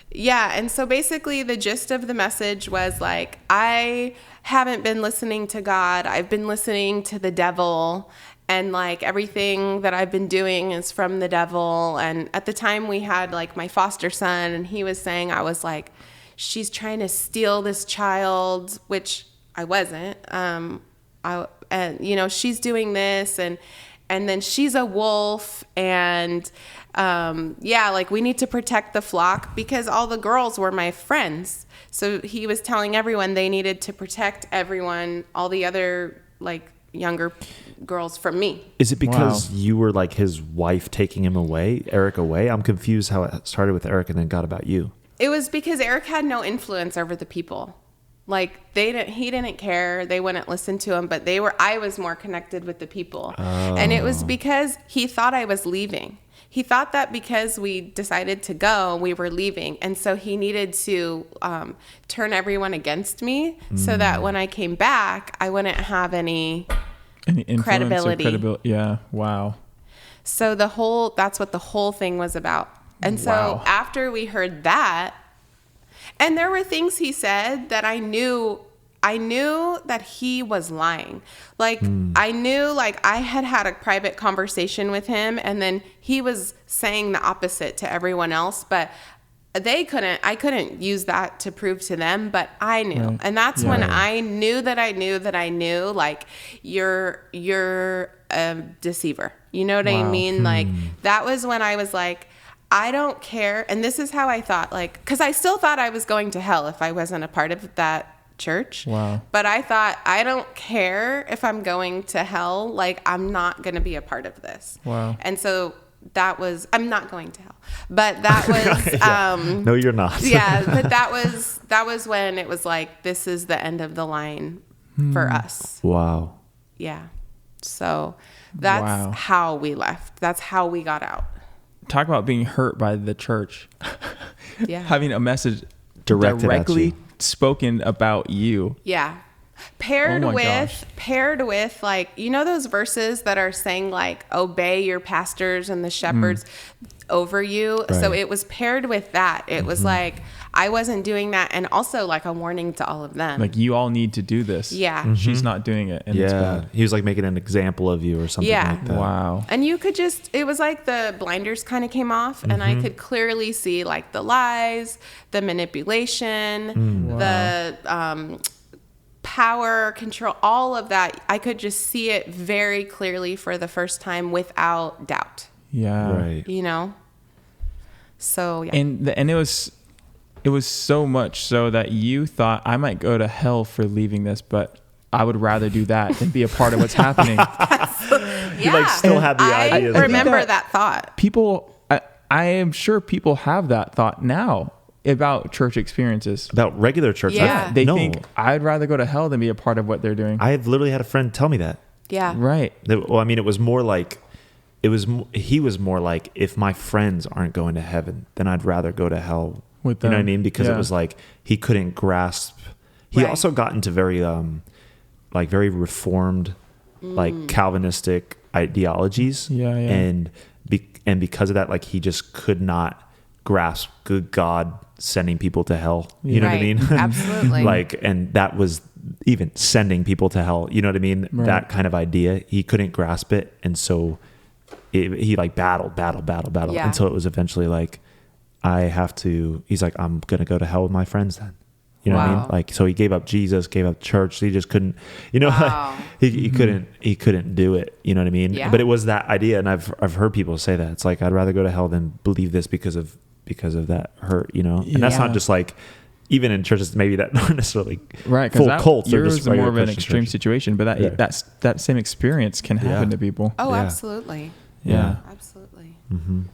Yeah, and so basically the gist of the message was like, I haven't been listening to God. I've been listening to the devil, and like everything that I've been doing is from the devil. And at the time we had like my foster son, and he was saying, I was like, she's trying to steal this child, which I wasn't. And you know, she's doing this, and then she's a wolf, and like we need to protect the flock, because all the girls were my friends. So he was telling everyone they needed to protect everyone, all the other like younger girls, from me. Is it because you were like his wife taking him away, Eric away? I'm confused how it started with Eric and then got about you. It was because Eric had no influence over the people. Like he didn't care. They wouldn't listen to him, but I was more connected with the people. Oh. And it was because he thought I was leaving. He thought that because we decided to go, we were leaving. And so he needed to turn everyone against me so that when I came back, I wouldn't have any credibility. Yeah. Wow. So that's what the whole thing was about. And so after we heard that, and there were things he said that I knew that he was lying. Like, I knew, like, I had a private conversation with him, and then he was saying the opposite to everyone else, but I couldn't use that to prove to them, but I knew. Right. And that's when I knew that I knew, like, you're a deceiver. You know what I mean? Like, that was when I was like, I don't care. And this is how I thought, like, because I still thought I was going to hell if I wasn't a part of that church. Wow. But I thought, I don't care if I'm going to hell. Like, I'm not going to be a part of this. Wow. And so I'm not going to hell. But that was... No, you're not. Yeah, but that was when it was like, this is the end of the line for us. Wow. Yeah. So that's how we left. That's how we got out. Talk about being hurt by the church. Yeah. Having a message directly spoken about you. Yeah. Paired with like, you know, those verses that are saying like, obey your pastors and the shepherds over you. Right. So it was paired with that. It was like, I wasn't doing that. And also like a warning to all of them. Like, you all need to do this. Yeah. She's not doing it. And it's bad. He was like making an example of you or something like that. Wow. And you could it was like the blinders kind of came off, and I could clearly see like the lies, the manipulation, the power, control, all of that. I could just see it very clearly for the first time without doubt. Yeah. Right. You know? So, yeah. And it was so much so that you thought, I might go to hell for leaving this, but I would rather do that than be a part of what's happening. You like still had the ideas. I remember that thought. People, I am sure people have that thought now about church experiences. About regular church. Yeah. They think I'd rather go to hell than be a part of what they're doing. I've literally had a friend tell me that. Yeah. Right. Well, I mean, it was more like, he was more like, if my friends aren't going to heaven, then I'd rather go to hell With You know what I them. mean? Because it Yeah. was like, he couldn't grasp. He Right. also got into very, like very reformed, like Calvinistic ideologies. Yeah, yeah. And because of that, like he just could not grasp good God sending people to hell. You know what I Right. mean? Absolutely. Like, and that was even sending people to hell. You know what I mean? Right. That kind of idea, he couldn't grasp it. And so he like battled Yeah. until it was eventually like, he's like, I'm going to go to hell with my friends then. You know what I mean? Wow. Like, so he gave up Jesus, gave up church. He just couldn't, you know, Wow. he couldn't do it. You know what I mean? Yeah. But it was that idea. And I've heard people say that it's like, I'd rather go to hell than believe this because of that hurt, you know? And that's Yeah. not just like, even in churches, maybe that aren't necessarily Right. full Because cults. They're yours just is more regular of an Christian extreme churches. situation, but Yeah. that same experience can happen Yeah. to people. Oh, Yeah. absolutely. Yeah. Absolutely.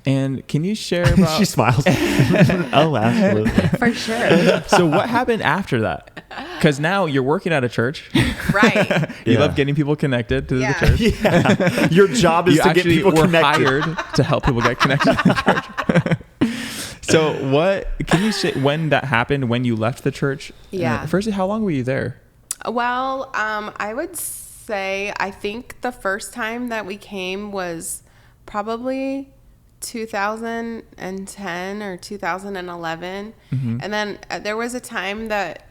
And can you share about She smiles. Oh, absolutely. For sure. so what happened after that? Because now you're working at a church. Right. You Yeah. love getting people connected to Yeah. the church. Yeah. Your job is You to get actually people were connected. hired to help people get connected to the church. So what can you say when that happened, when you left the church? Yeah. Firstly, how long were you there? Well, I would say I think the first time that we came was probably 2010 or 2011. And then there was a time that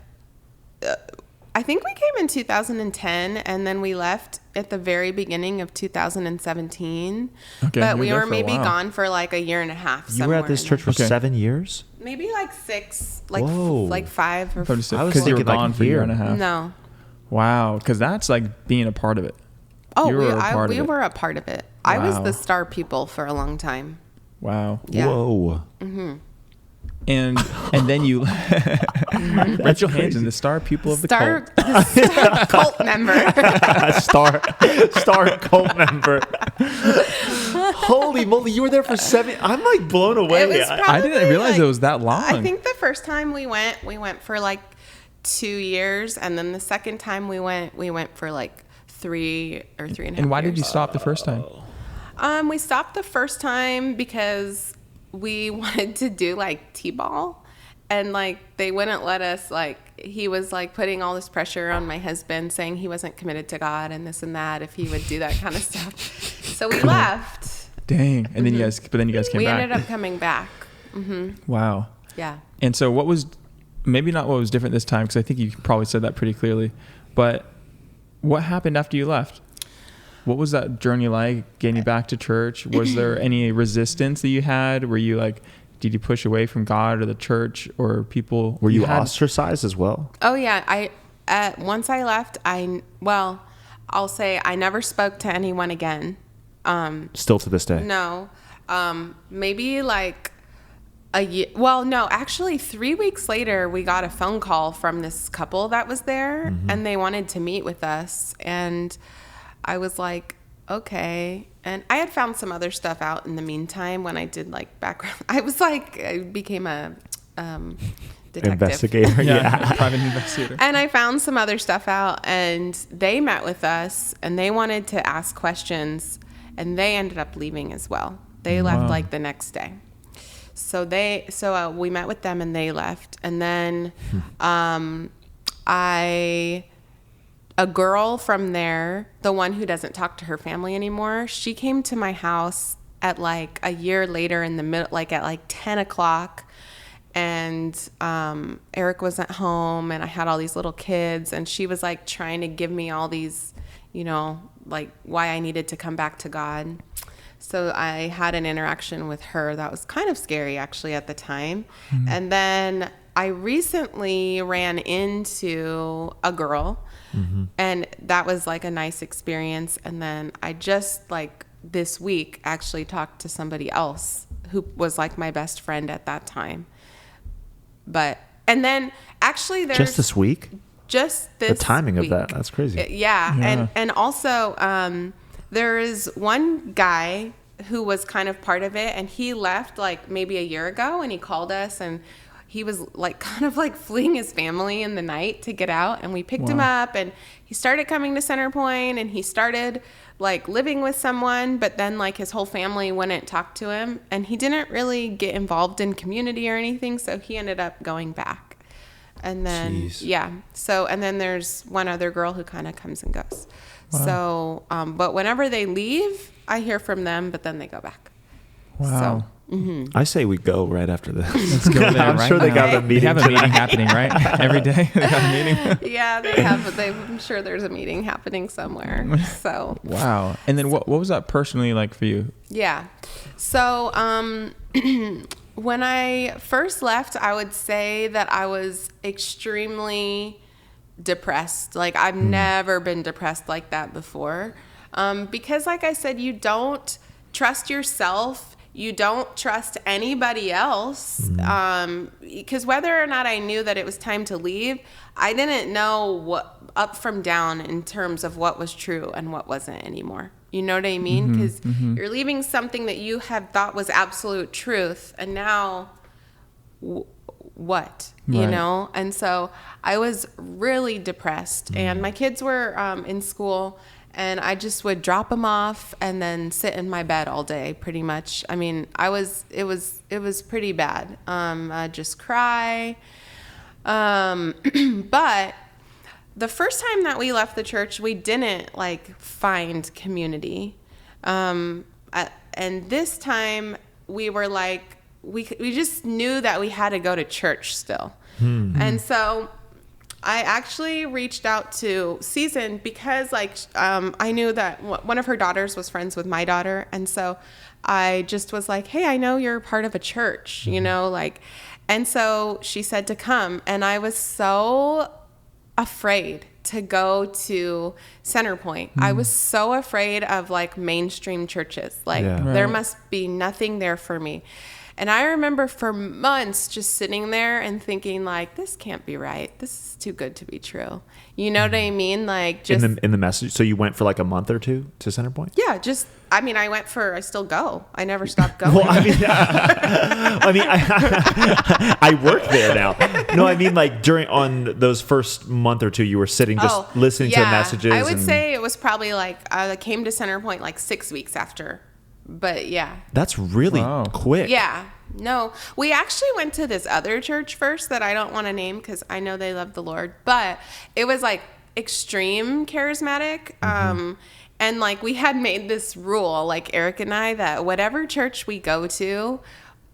I think we came in 2010 and then we left at the very beginning of 2017. Okay, But you we were there were for a maybe while. gone for like a year and a half. You were at this church for Okay. 7 years? Maybe like 6, like Whoa. like 5 or I was Because you were thinking like gone for a year and a half. no. Wow. Because that's like being a part of it. Oh, You we were a part of it. were a part of it. I was Wow. the star pupil for a long time. Wow. Yeah. Whoa. And then you Rachel Hanson, the star pupil of the cult. The star cult member. star cult member. Holy moly, you were there for 7. I'm like blown away. It was I didn't probably, realize like, it was that long. I think the first time we went for like 2 years, and then the second time we went for like 3 or 3.5 years. And why did you stop the first time? We stopped the first time because we wanted to do like t-ball, and like they wouldn't let us. Like he was like putting all this pressure on my husband, saying he wasn't committed to God and this and that if he would do that kind of stuff. So we left. Dang. And then you guys came We back. ended up coming back. Wow. Yeah. And so what was, maybe not what was different this time, because I think you probably said that pretty clearly, but what happened after you left? What was that journey like, getting you back to church? Was there any resistance that you had? Were you like, did you push away from God or the church or people? Were you had- ostracized as well? Oh yeah. Once I left, I'll say I never spoke to anyone again. Still to this day. No. Maybe like a year. Well, no, actually 3 weeks later, we got a phone call from this couple that was there and they wanted to meet with us. And I was like, okay. And I had found some other stuff out in the meantime when I did like background. I became a detective. Investigator. Yeah. Private investigator. And I found some other stuff out, and they met with us, and they wanted to ask questions, and they ended up leaving as well. They left like the next day. So we met with them, and they left, and then a girl from there, the one who doesn't talk to her family anymore, she came to my house at like a year later in the middle, like at like 10 o'clock. And Eric wasn't home, and I had all these little kids, and she was like trying to give me all these, like why I needed to come back to God. So I had an interaction with her that was kind of scary actually at the time. And then I recently ran into a girl, and that was like a nice experience. And then I just like this week actually talked to somebody else who was like my best friend at that time. And then actually there's Just this week? Just this The timing week. of that's crazy. Yeah. And also there is one guy who was kind of part of it, and he left like maybe a year ago, and he called us, and he was like kind of like fleeing his family in the night to get out, and we picked him up, and he started coming to Centerpoint, and he started like living with someone, but then like his whole family wouldn't talk to him, and he didn't really get involved in community or anything, so he ended up going back. And then and then there's one other girl who kind of comes and goes. So but whenever they leave, I hear from them, but then they go back. Wow. So, I say we go right after this. Let's go there. I'm right sure they now. got a meeting. They have a meeting happening, right? Every day they have a meeting. yeah, they have. I'm sure there's a meeting happening somewhere. So wow. And then what was that personally like for you? Yeah. So when I first left, I would say that I was extremely depressed. Like I've never been depressed like that before. Because like I said, you don't trust yourself. You don't trust anybody else. Because whether or not I knew that it was time to leave, I didn't know what up from down in terms of what was true and what wasn't anymore. You know what I mean? Because you're leaving something that you had thought was absolute truth, and now what? You know? And so I was really depressed, and my kids were in school, and I just would drop them off and then sit in my bed all day, pretty much. I mean, it was pretty bad. I'd just cry. But the first time that we left the church, we didn't like find community. And this time we were like, we just knew that we had to go to church still. And so I actually reached out to Season because like, I knew that one of her daughters was friends with my daughter. And so I just was like, hey, I know you're part of a church, you know, like, and so she said to come, and I was so afraid to go to Centerpoint. I was so afraid of like mainstream churches. Like there must be nothing there for me. And I remember for months just sitting there and thinking like, this can't be right. This is too good to be true. You know what I mean? Like just in the message. So you went for like a month or two to Centerpoint? Yeah, I still go. I never stopped going. Well, I work there now. No, I mean like on those first month or two, you were sitting just listening to the messages. I would say it was probably like I came to Centerpoint like 6 weeks after. But yeah. That's really quick. Yeah. No, we actually went to this other church first that I don't want to name because I know they love the Lord, but it was like extreme charismatic. And like we had made this rule, like Eric and I, that whatever church we go to,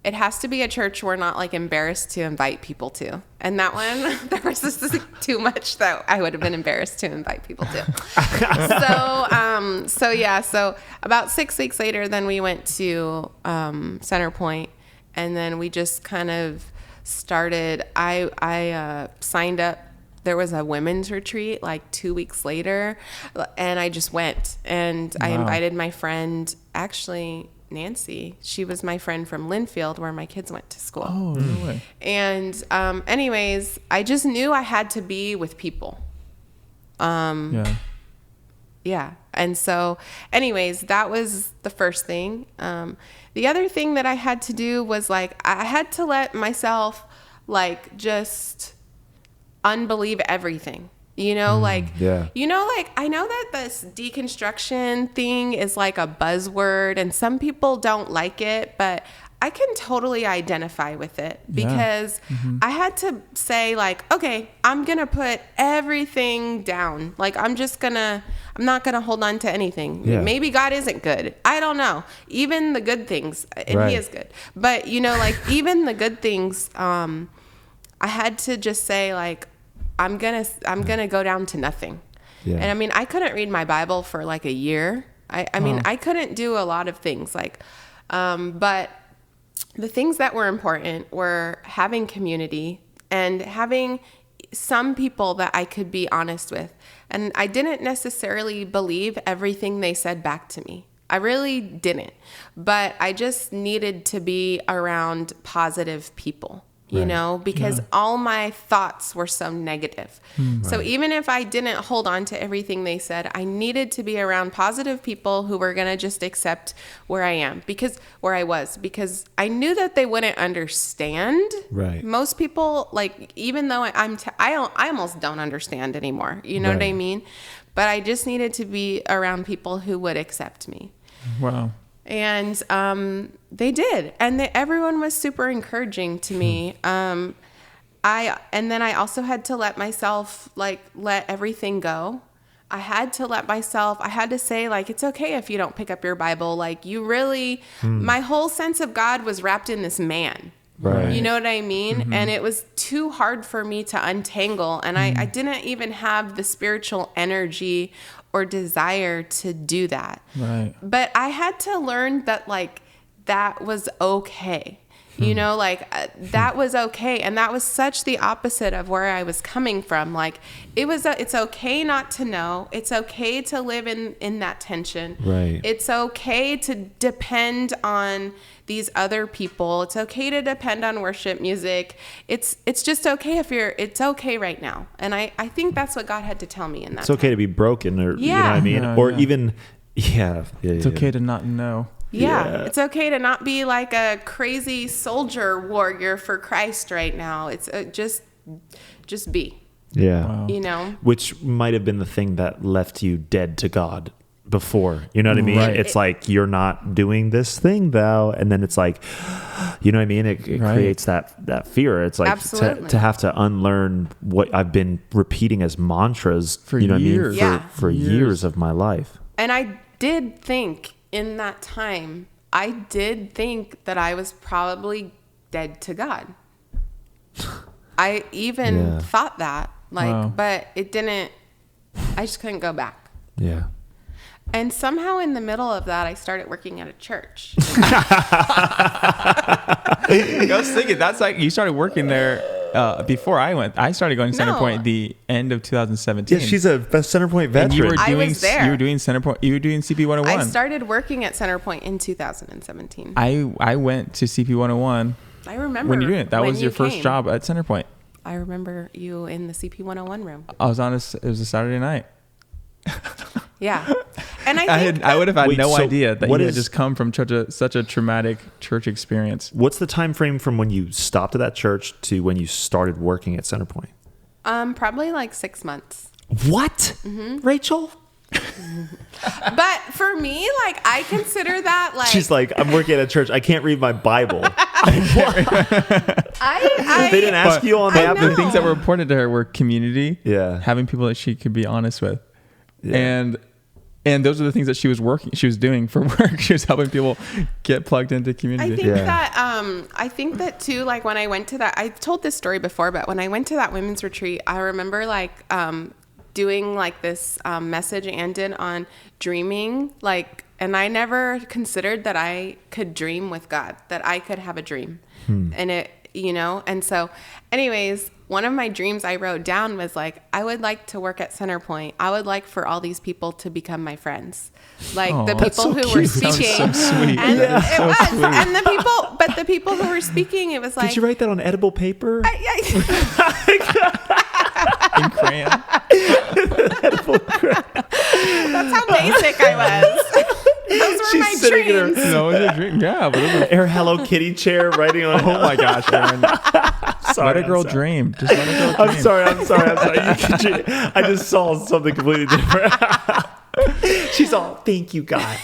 it has to be a church we're not like embarrassed to invite people to. And that one, there was just too much that I would have been embarrassed to invite people to. So about 6 weeks later, then we went to Centerpoint, and then we just kind of started. I signed up. There was a women's retreat like 2 weeks later, and I just went, and I invited my friend, actually Nancy. She was my friend from Linfield, where my kids went to school. Oh, no way. And anyways, I just knew I had to be with people. Yeah. And so anyways, that was the first thing. The other thing that I had to do was like, I had to let myself like just unbelieve everything, you know, you know, like I know that this deconstruction thing is like a buzzword and some people don't like it, but I can totally identify with it because I had to say like, okay, I'm going to put everything down. Like, I'm not going to hold on to anything. Yeah. Maybe God isn't good. I don't know. Even the good things, and he is good. But you know, like even the good things, I had to just say like, I'm gonna go down to nothing. Yeah. And I mean, I couldn't read my Bible for like a year. I mean, I couldn't do a lot of things like, but the things that were important were having community, and having some people that I could be honest with. And I didn't necessarily believe everything they said back to me. I really didn't. But I just needed to be around positive people, you know, because all my thoughts were so negative. So even if I didn't hold on to everything they said, I needed to be around positive people who were going to just accept where I was, because I knew that they wouldn't understand. Right. Most people, like, even though I almost don't understand anymore. You know what I mean? But I just needed to be around people who would accept me. Wow. And they did, and everyone was super encouraging to me. And then I also had to let myself let everything go. I had to say, like, it's okay if you don't pick up your Bible. Like, you really, my whole sense of God was wrapped in this man. Right. You know what I mean? And it was too hard for me to untangle. And I didn't even have the spiritual energy or desire to do that. Right. But I had to learn that, like, that was okay. You know, like, that was okay. And that was such the opposite of where I was coming from. Like, it's okay not to know. It's okay to live in that tension. Right. It's okay to depend on these other people. It's okay to depend on worship music. It's just okay it's okay right now. And I think that's what God had to tell me in that. It's okay to be broken, or you know what I mean? Yeah, or yeah. even, It's okay to not know. Yeah, it's okay to not be like a crazy soldier warrior for Christ right now. It's just be. Yeah. Wow. You know? Which might have been the thing that left you dead to God before. You know what I mean? Right. It's like, you're not doing this thing, thou. And then it's like, you know what I mean? It creates that fear. It's like to have to unlearn what I've been repeating as mantras For you know years. what I mean? Yeah. For years of my life. And I did think in that time, I did think that I was probably dead to God. I even thought that, but it didn't, I just couldn't go back. Yeah. And somehow in the middle of that, I started working at a church. I was thinking, that's like, you started working there before I went. I started going to Centerpoint the end of 2017. Yeah, she's a Centerpoint veteran. And you were I doing, was there. You were doing Centerpoint. You were doing CP 101. I started working at Centerpoint in 2017. I went to CP 101 I remember when you were doing it. That when was your you first came. job at Centerpoint. I remember you in the CP 101 room. I was on it was a Saturday night. Yeah. And I would have had Wait, no so idea that what you had is- just come from such a traumatic church experience. What's the time frame from when you stopped at that church to when you started working at Centerpoint? probably like 6 months. What? Rachel? But for me, like, I consider that like She's like, I'm working at a church. I can't read my Bible. I They didn't ask you on I that. know. The things that were important to her were community, Yeah. having people that she could be honest with, Yeah. and those are the things that she was doing for work. She was helping people get plugged into community. I think Yeah. I think that too, like, when I went to that, I've told this story before, but when I went to that women's retreat, I remember like doing like this message Ann did on dreaming, like, and I never considered that I could dream with God, that I could have a dream. And it, you know, and so anyways, one of my dreams I wrote down was like, I would like to work at Centerpoint. I would like for all these people to become my friends. Like the Aw, that's people so who were cute. Sounds speaking. so sweet. And That is it so was. sweet. And the people who were speaking, it was like, Did you write that on edible paper? In crayon. that's how basic I was. Those were She's my sitting in her- dreams. No, it was a dream. Yeah, but it was, Her Hello Kitty chair writing on. oh my gosh, Aaron. Sorry, Let a I'm girl sorry. dream. Just let a girl dream. I'm sorry. I just saw something completely different. She's all, thank you, God.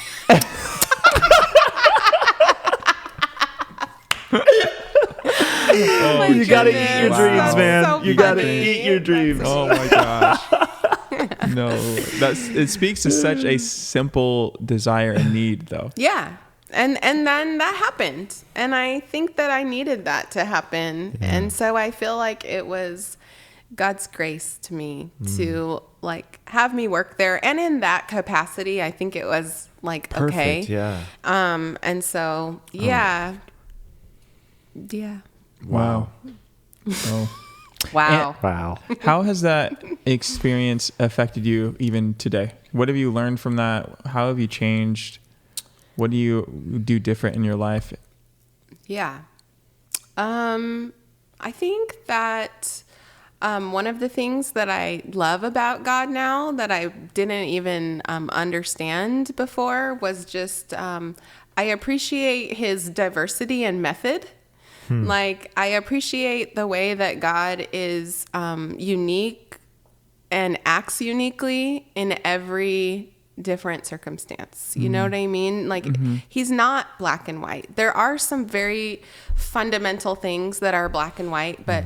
Oh, You gotta eat your Wow. dreams, That's man. so You gotta funny. eat your dreams. Oh my gosh. No, it speaks to such a simple desire and need, though. Yeah. And then that happened. And I think that I needed that to happen. And so I feel like it was God's grace to me to like have me work there. And in that capacity, I think it was like, okay. Perfect, yeah. And so, yeah. Yeah. Wow. Oh. Wow. Wow. How has that experience affected you even today? What have you learned from that? How have you changed? What do you do different in your life? Yeah. I think that one of the things that I love about God now that I didn't even understand before was just I appreciate his diversity and method. Like, I appreciate the way that God is unique and acts uniquely in every different circumstance. You know what I mean? Like, he's not black and white. There are some very fundamental things that are black and white, but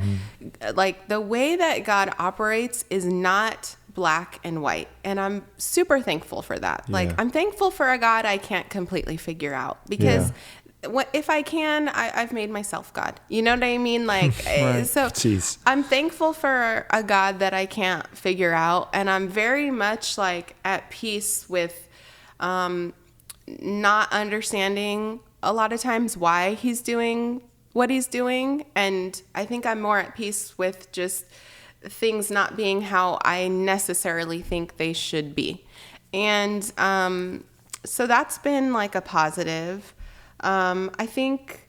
like the way that God operates is not black and white. And I'm super thankful for that. Like, I'm thankful for a God I can't completely figure out, because if I can, I've made myself God. You know what I mean? Like, so Jeez. I'm thankful for a God that I can't figure out. And I'm very much like at peace with not understanding a lot of times why he's doing what he's doing. And I think I'm more at peace with just things not being how I necessarily think they should be. And so that's been like a positive. I think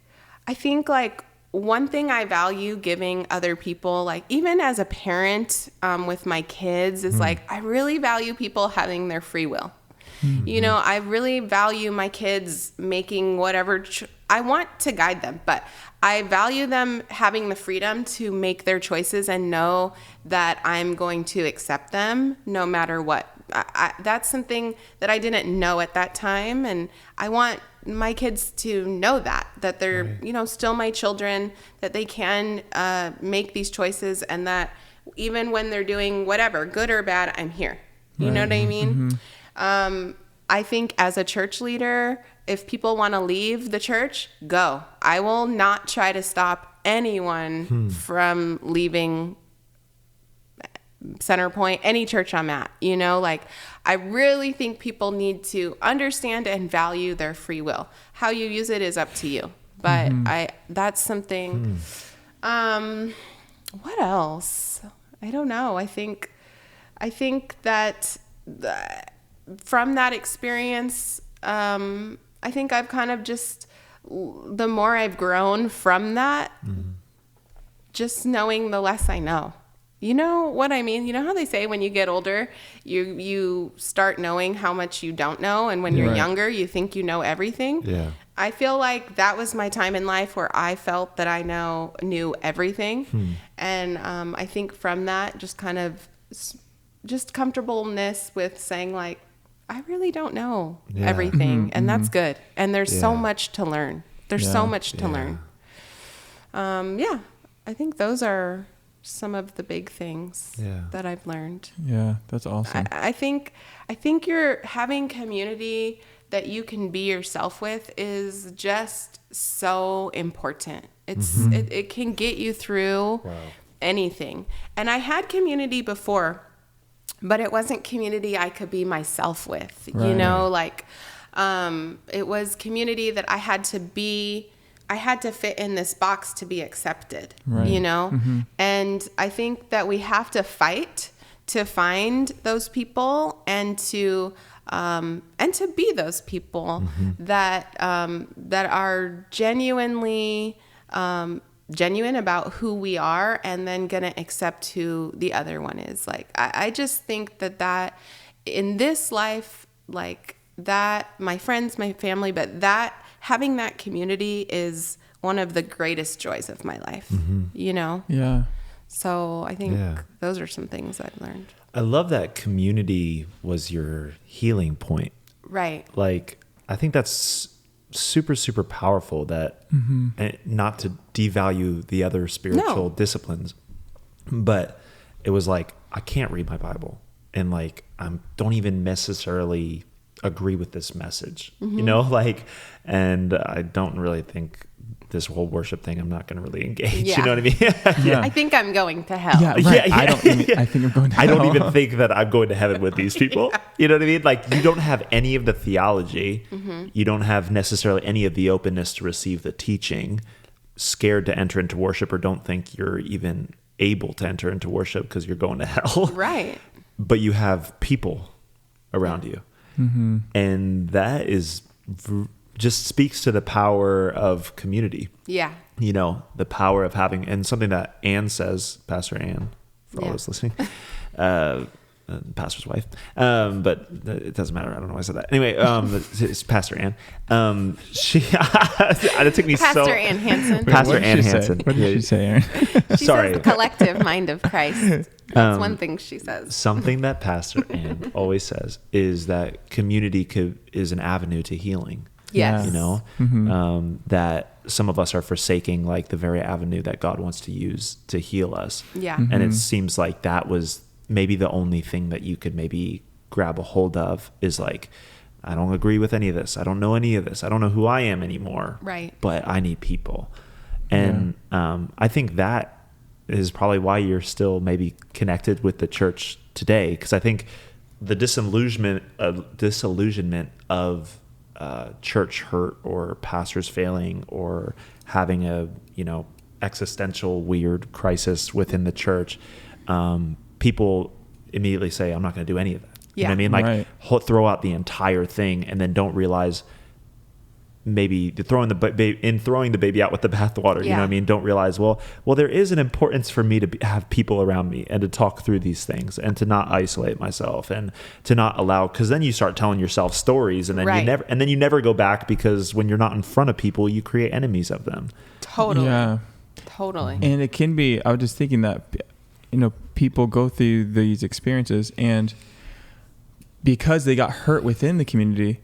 like one thing I value giving other people, like even as a parent with my kids, is like I really value people having their free will. You know, I really value my kids making whatever I want to guide them, but I value them having the freedom to make their choices and know that I'm going to accept them no matter what. That's something that I didn't know at that time, and I want my kids to know that they're, you know, still my children, that they can make these choices, and that even when they're doing whatever, good or bad, I'm here. You know what I mean? I think as a church leader, if people want to leave the church, go. I will not try to stop anyone from leaving Centerpoint, any church I'm at. You know, like, I really think people need to understand and value their free will. How you use it is up to you. But that's something. What else? I don't know. I think that from that experience, I think I've kind of just, the more I've grown from that, just knowing the less I know. You know what I mean? You know how they say when you get older, you start knowing how much you don't know, and when you're younger, you think you know everything. Yeah. I feel like that was my time in life where I felt that I knew everything, and I think from that, just kind of just comfortableness with saying, like, I really don't know everything, and that's good. And there's so much to learn. There's so much to learn. I think those are some of the big things that I've learned. Yeah, that's awesome. I think you're having community that you can be yourself with is just so important. It can get you through anything. And I had community before, but it wasn't community I could be myself with. You know, like it was community that I had to fit in this box to be accepted, you know? And I think that we have to fight to find those people and to be those people that are genuine about who we are, and then gonna accept who the other one is. Like, I just think that in this life, like that, my friends, my family, but that having that community is one of the greatest joys of my life, you know? Yeah. So I think those are some things I've learned. I love that community was your healing point. Right. Like, I think that's super, super powerful, that not to devalue the other spiritual disciplines, but it was like, I can't read my Bible, and like, I don't even necessarily agree with this message, you know, like, and I don't really think this whole worship thing, I'm not going to really engage. You know what I mean? I think I'm going to hell. I think I'm going to hell. I don't even think that I'm going to heaven with these people. You know what I mean? Like, you don't have any of the theology. You don't have necessarily any of the openness to receive the teaching, scared to enter into worship, or don't think you're even able to enter into worship because you're going to hell. Right. But you have people around you. Mm-hmm. And that is just speaks to the power of community. Yeah. You know, the power of having, and something that Ann says, Pastor Ann, for all those listening, pastor's wife, but it doesn't matter. I don't know why I said that. Anyway, it's Pastor Ann. It took me Pastor Ann Hanson. Pastor Ann Hanson. What did she say, Aaron? She Sorry. says the collective mind of Christ. That's one thing she says. Something that Pastor Ann always says is that community is an avenue to healing. Yes. You know, Mm-hmm. that some of us are forsaking like the very avenue that God wants to use to heal us. Yeah. Mm-hmm. And it seems like that was maybe the only thing that you could maybe grab a hold of is like, I don't agree with any of this. I don't know any of this. I don't know who I am anymore. Right. But I need people. And I think that is probably why you're still maybe connected with the church today. Because I think the disillusionment of church hurt or pastors failing or having a, existential weird crisis within the church, people immediately say, I'm not going to do any of that. You know what I mean? Like throw out the entire thing and then don't realize maybe throwing the baby out with the bathwater. You know what I mean? Don't realize, well, there is an importance for me to have people around me and to talk through these things and to not isolate myself and to not allow, because then you start telling yourself stories and then you never go back, because when you're not in front of people, you create enemies of them. Totally. Yeah. Totally. And it can be, I was just thinking that, people go through these experiences, and because they got hurt within the community,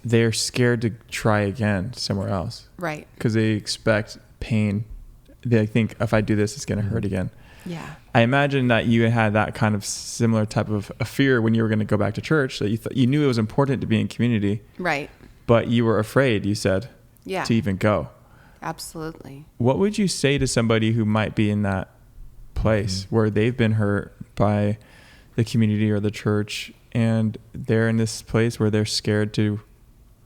they're scared to try again somewhere else. Right. Because they expect pain. They think, if I do this, it's going to hurt again. Yeah. I imagine that you had that kind of similar type of a fear when you were going to go back to church, that you knew it was important to be in community. Right. But you were afraid, you said, to even go. Absolutely. What would you say to somebody who might be in that place where they've been hurt by the community or the church, and they're in this place where they're scared to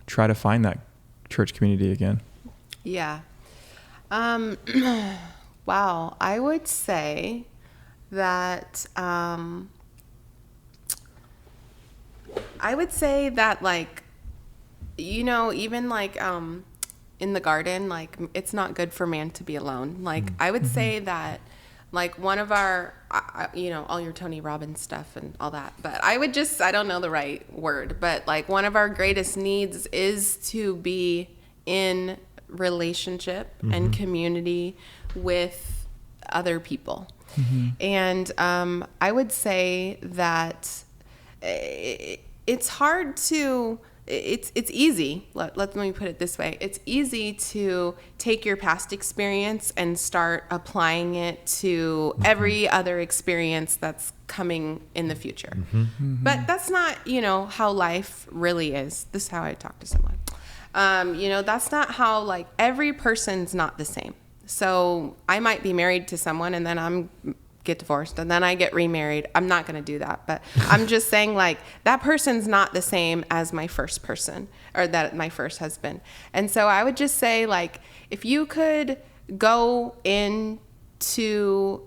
try to find that church community again? Yeah. Wow. I would say that, like, even like, in the garden, like, it's not good for man to be alone. Like, I would say that, like, one of our, all your Tony Robbins stuff and all that, but I don't know the right word, but like one of our greatest needs is to be in relationship and community with other people. And I would say that it's hard to, it's easy. Let me put it this way. It's easy to take your past experience and start applying it to every other experience that's coming in the future. But that's not, how life really is. This is how I talk to someone. That's not how, like, every person's not the same. So I might be married to someone and then get divorced and then I get remarried. I'm not going to do that, but I'm just saying, like, that person's not the same as my first person, or that my first husband. And so I would just say, like, if you could go into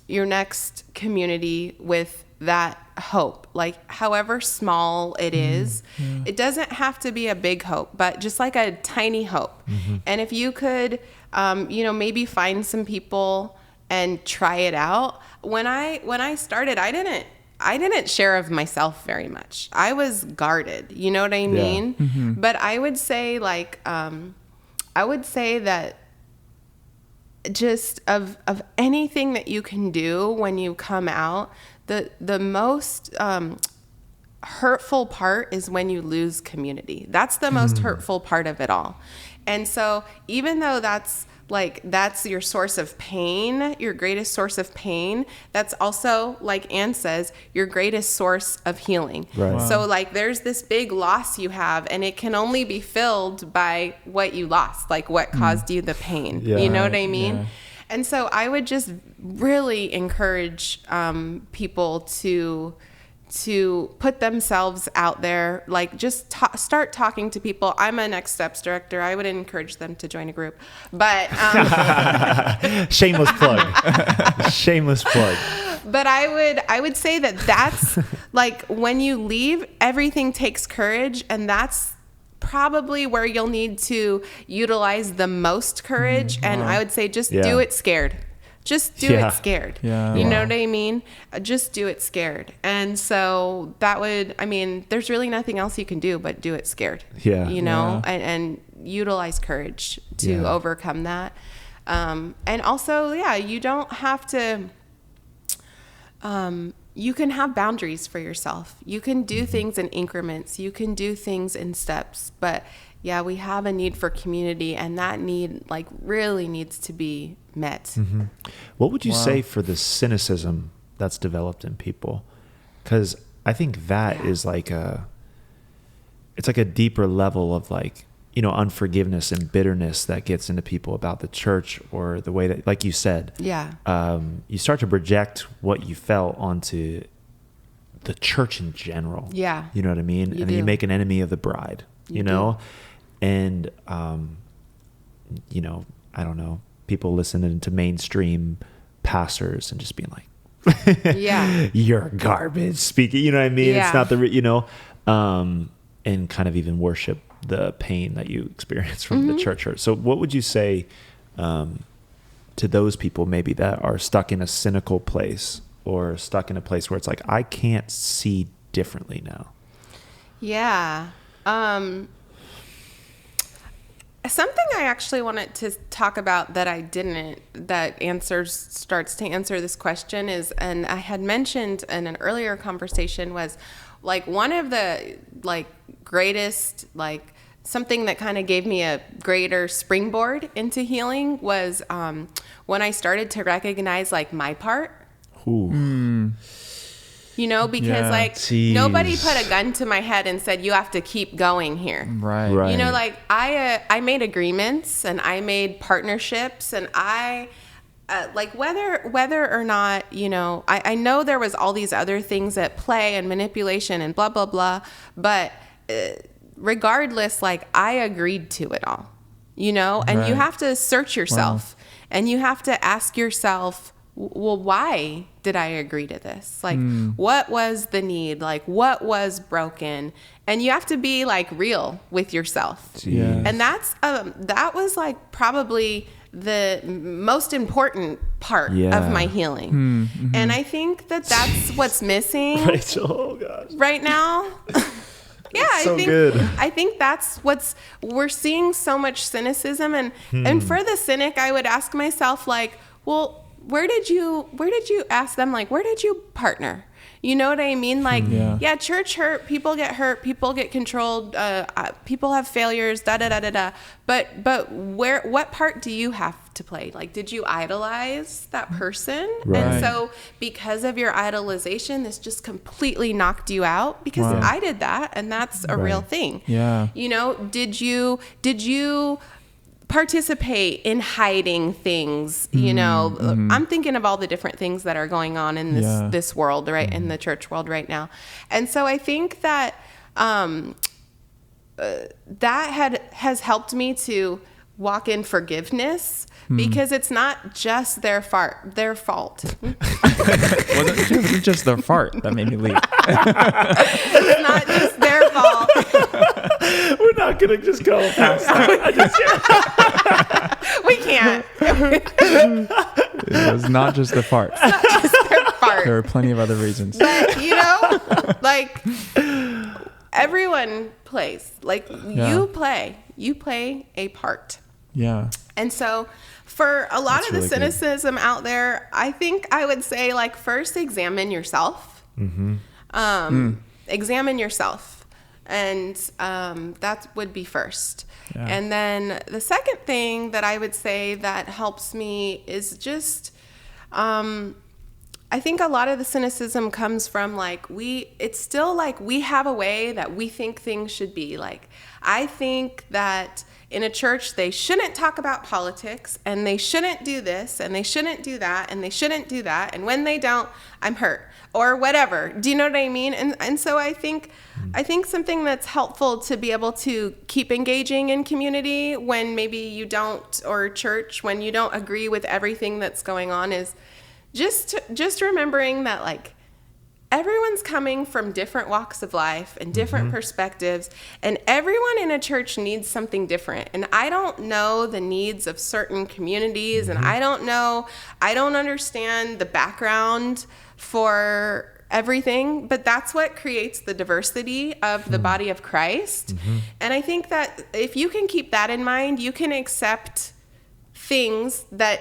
your next community with that hope, like, however small it is, it doesn't have to be a big hope, but just like a tiny hope. And if you could, maybe find some people and try it out. When I started, I didn't share of myself very much. I was guarded, you know what I mean? But I would say, like, that just of anything that you can do when you come out, the most hurtful part is when you lose community. That's the most hurtful part of it all. And so even though that's your source of pain, your greatest source of pain, that's also, like Ann says, your greatest source of healing. Right. Wow. So, like, there's this big loss you have, and it can only be filled by what you lost, like what caused you the pain. You know what I mean? Yeah. And so I would just really encourage people to to put themselves out there, like just start talking to people. I'm a Next Steps director. I would encourage them to join a group, but shameless plug. Shameless plug. But I would say that's like when you leave, everything takes courage, and that's probably where you'll need to utilize the most courage. And I would say just do it scared. Just do it scared. Yeah. You know what I mean? Just do it scared. And so there's really nothing else you can do but do it scared. Yeah. You know, and utilize courage to overcome that. And also, you don't have to, you can have boundaries for yourself. You can do things in increments. You can do things in steps. But we have a need for community, and that need really needs to be met. Mm-hmm. What would you say for the cynicism that's developed in people? Because I think that is it's like a deeper level of unforgiveness and bitterness that gets into people about the church, or the way that, like you said, you start to project what you felt onto the church in general. Yeah. You know what I mean? And then you make an enemy of the bride, you know? And, I don't know, people listening to mainstream pastors and just being like, you're garbage speaking, you know what I mean? It's not and kind of even worship the pain that you experience from the church hurt. So what would you say to those people maybe that are stuck in a cynical place, or stuck in a place where it's like, I can't see differently now? Something I actually wanted to talk about that I didn't, that starts to answer this question is, and I had mentioned in an earlier conversation, was one of the greatest, something that kind of gave me a greater springboard into healing was when I started to recognize my part. Ooh. You know, because nobody put a gun to my head and said, you have to keep going here. Right. You know, I made agreements, and I made partnerships, and I, whether or not, I know there was all these other things at play and manipulation and blah, blah, blah. But regardless, I agreed to it all, and you have to search yourself and you have to ask yourself, well, why did I agree to this? What was the need? What was broken? And you have to be real with yourself. Yes. And that was probably the most important part of my healing. Mm-hmm. And I think that's what's missing. Rachel, oh gosh. Right now. I think that's we're seeing so much cynicism, and for the cynic, I would ask myself, well, where did you ask them, where did you partner? You know what I mean? Church hurt, people get controlled, people have failures, da da da da da. But what part do you have to play? Did you idolize that person? Right. And so because of your idolization, this just completely knocked you out? Because I did that, and that's a real thing. Yeah. Did you participate in hiding things? I'm thinking of all the different things that are going on in this world, right? In the church world right now. And so I think that that has helped me to walk in forgiveness, because it's not just their fault. It wasn't just their fart that made me leave. It's not just their fault. We're not going to just go past that. We can't. It was not just the fart. It's not just their fart. There were plenty of other reasons. But, everyone plays. You play a part. Yeah. And so for a lot of the cynicism out there, I think I would say, first examine yourself. Mm-hmm. Examine yourself. And that would be first. Yeah. And then the second thing that I would say that helps me is just I think a lot of the cynicism comes from like it's still like we have a way that we think things should be. Like, I think that in a church they shouldn't talk about politics, and they shouldn't do this, and they shouldn't do that, and they shouldn't do that, and when they don't, I'm hurt or whatever. Do you know what I mean? And so I think something that's helpful to be able to keep engaging in community when maybe you don't, or church when you don't agree with everything that's going on, is just remembering that like everyone's coming from different walks of life and different perspectives, and everyone in a church needs something different. And I don't know the needs of certain communities, and I don't understand the background for everything, but that's what creates the diversity of the body of Christ. And I think that if you can keep that in mind, you can accept things that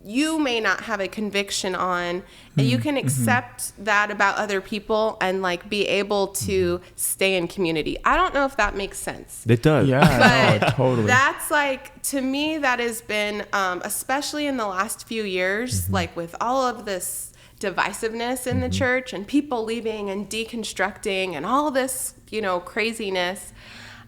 you may not have a conviction on, and you can accept that about other people and like be able to stay in community. I don't know if that makes sense. It does. Yeah, But no, totally. that's like, to me, that has been, especially in the last few years, like with all of this divisiveness in the church and people leaving and deconstructing and all this, craziness.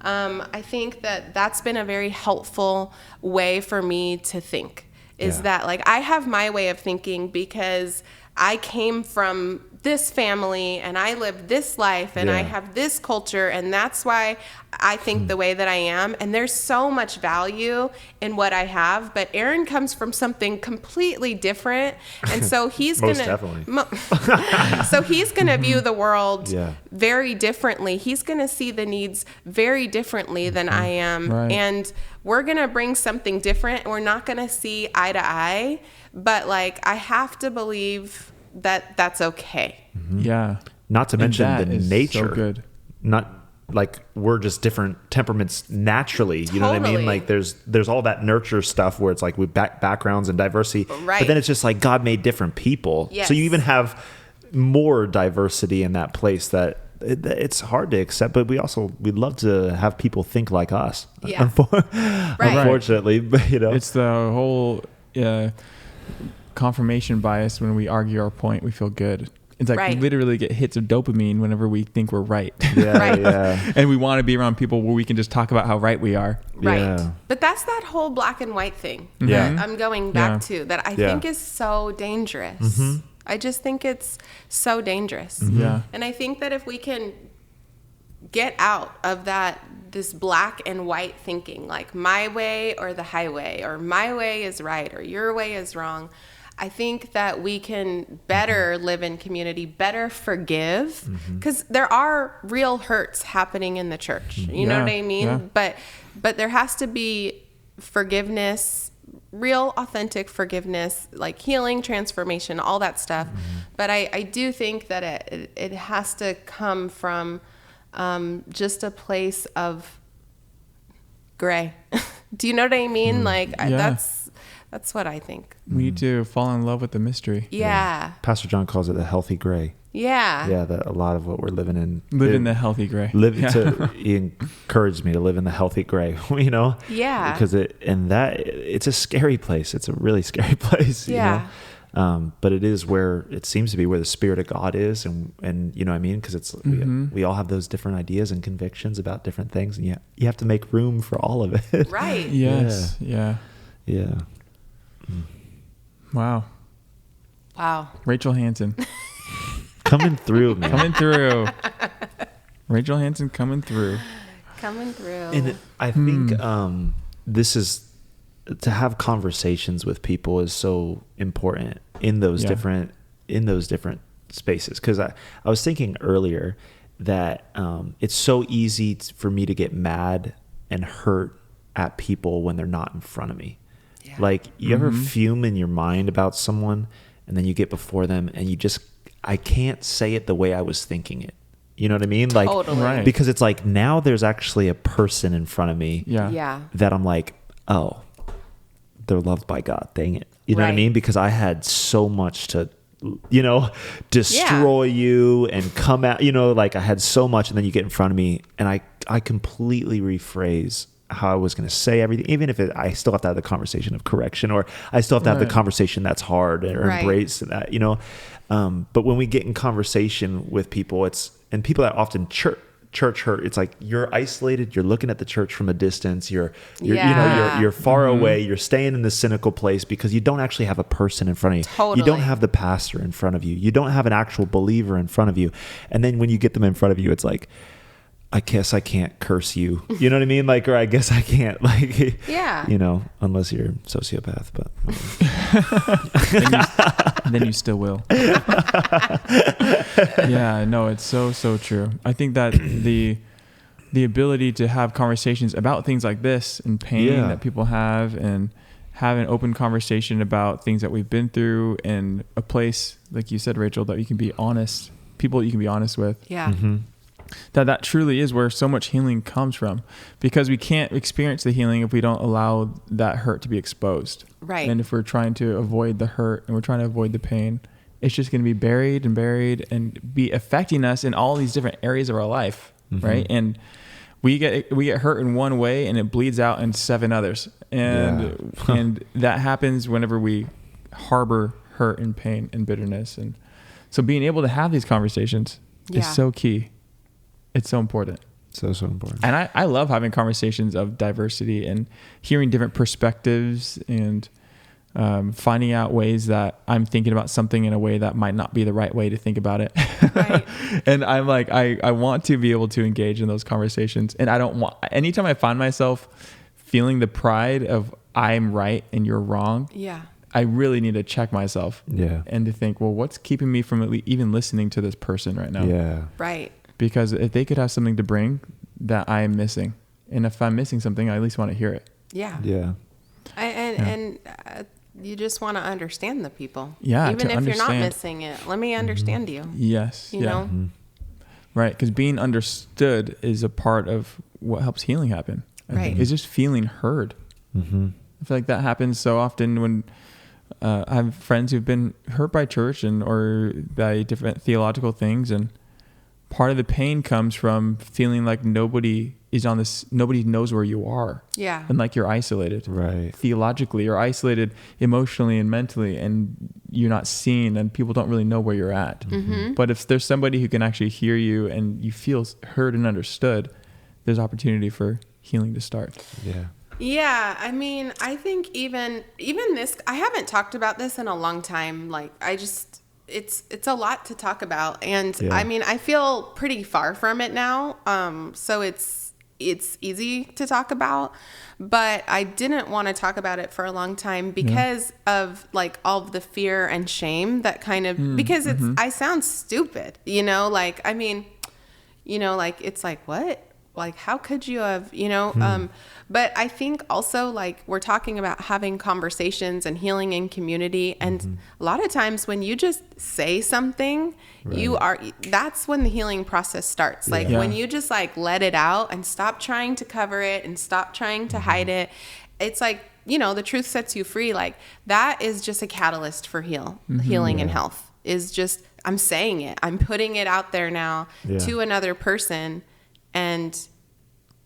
I think that that's been a very helpful way for me to think. Is that like I have my way of thinking because I came from this family and I live this life and I have this culture, and that's why I think the way that I am. And there's so much value in what I have, but Aaron comes from something completely different, and so he's Most gonna definitely. so he's gonna view the world very differently. He's gonna see the needs very differently than I am, and we're gonna bring something different. We're not gonna see eye to eye, but like I have to believe that that's okay. Yeah. Not to mention that the is nature. so good. Not like we're just different temperaments naturally. You know what I Totally. mean? Like there's all that nurture stuff where it's like with backgrounds and diversity. Right. But then it's just like God made different people. Yes. So you even have more diversity in that place that it's hard to accept, but we'd love to have people think like us. Yeah. Unfortunately, but It's the whole confirmation bias. When we argue our point, we feel good. It's like we literally get hits of dopamine whenever we think we're right. Yeah. And we want to be around people where we can just talk about how right we are. Right. Yeah. But that's that whole black and white thing Yeah. that I'm going back to, that I think is so dangerous. I just think it's so dangerous. Yeah. And I think that if we can get out of this black and white thinking, like my way or the highway, or my way is right or your way is wrong, I think that we can better live in community, better forgive, because there are real hurts happening in the church. You know what I mean? Yeah. But there has to be forgiveness, real authentic forgiveness, like healing, transformation, all that stuff. But I do think that it has to come from just a place of gray. Do you know what I mean? Like that's what I think. We need to fall in love with the mystery. Yeah. Pastor John calls it the healthy gray. Yeah. Yeah, that a lot of what we're living in. Live in the healthy gray. He encouraged me to live in the healthy gray, Yeah. because it's a scary place. It's a really scary place, Yeah. But it is where it seems to be where the Spirit of God is, and you know what I mean? Because it's we all have those different ideas and convictions about different things, and you have to make room for all of it. Right. Yes. Yeah. Yeah. Wow. Rachel Hanson. Coming through, man. Coming through. Rachel Hanson coming through. Coming through. And I think this is, to have conversations with people is so important in those different spaces. Because I was thinking earlier that it's so easy for me to get mad and hurt at people when they're not in front of me. Yeah. Like, you ever fume in your mind about someone, and then you get before them and I can't say it the way I was thinking it. You know what I mean? Like, Totally. Right. because it's like, now there's actually a person in front of me Yeah. that I'm like, oh, they're loved by God. Dang it. You know what I Right. mean? Because I had so much to, destroy you and come out, like I had so much, and then you get in front of me and I completely rephrase how I was going to say everything, even if I still have to have the conversation of correction, or I still have to have the conversation that's hard, or embrace that, you know. But when we get in conversation with people, and people that often church hurt, it's like you're isolated, you're looking at the church from a distance, you're far away, you're staying in the cynical place because you don't actually have a person in front of you. Totally. You don't have the pastor in front of you. You don't have an actual believer in front of you. And then when you get them in front of you, it's like, I guess I can't curse you. You know what I mean? Like, or I guess I can't, like, you know, unless you're a sociopath, but. and then you still will. Yeah, no, it's so true. I think that the ability to have conversations about things like this and pain that people have, and have an open conversation about things that we've been through, and a place, like you said, Rachel, that you can be honest, people you can be honest with. Yeah. That truly is where so much healing comes from, because we can't experience the healing if we don't allow that hurt to be exposed. Right. And if we're trying to avoid the hurt and we're trying to avoid the pain, it's just going to be buried and be affecting us in all these different areas of our life. Right. And we get hurt in one way and it bleeds out in 7 others. And, and that happens whenever we harbor hurt and pain and bitterness. And so being able to have these conversations is so key. It's so important. So important. And I love having conversations of diversity and hearing different perspectives, and finding out ways that I'm thinking about something in a way that might not be the right way to think about it. Right. And I'm like, I want to be able to engage in those conversations. And anytime I find myself feeling the pride of I'm right and you're wrong. Yeah. I really need to check myself. Yeah. And to think, well, what's keeping me from even listening to this person right now? Yeah. Right. Because if they could have something to bring that I am missing, and if I'm missing something, I at least want to hear it. Yeah. Yeah. And you just want to understand the people. Yeah. Even if you're not missing it, let me understand you. Yes. You know? Right. Because being understood is a part of what helps healing happen. Right. It's just feeling heard. I feel like that happens so often when I have friends who've been hurt by church or by different theological things, and part of the pain comes from feeling like nobody knows where you are. Yeah. And like you're isolated. Right. Theologically, you're isolated emotionally and mentally, and you're not seen, and people don't really know where you're at. But if there's somebody who can actually hear you and you feel heard and understood, there's opportunity for healing to start. Yeah. Yeah, I mean, I think even this, I haven't talked about this in a long time. Like, it's a lot to talk about, and I mean, I feel pretty far from it now. So it's easy to talk about, but I didn't want to talk about it for a long time because of like all of the fear and shame that kind of, because I sound stupid, you know, like, I mean, you know, like, it's like, what? Like, how could you have, you know, but I think also, like, we're talking about having conversations and healing in community. And a lot of times when you just say something, that's when the healing process starts. Like when you just like let it out and stop trying to cover it and stop trying to hide it, it's like, you know, the truth sets you free. Like that is just a catalyst for healing and health is just, I'm saying it, I'm putting it out there now to another person. And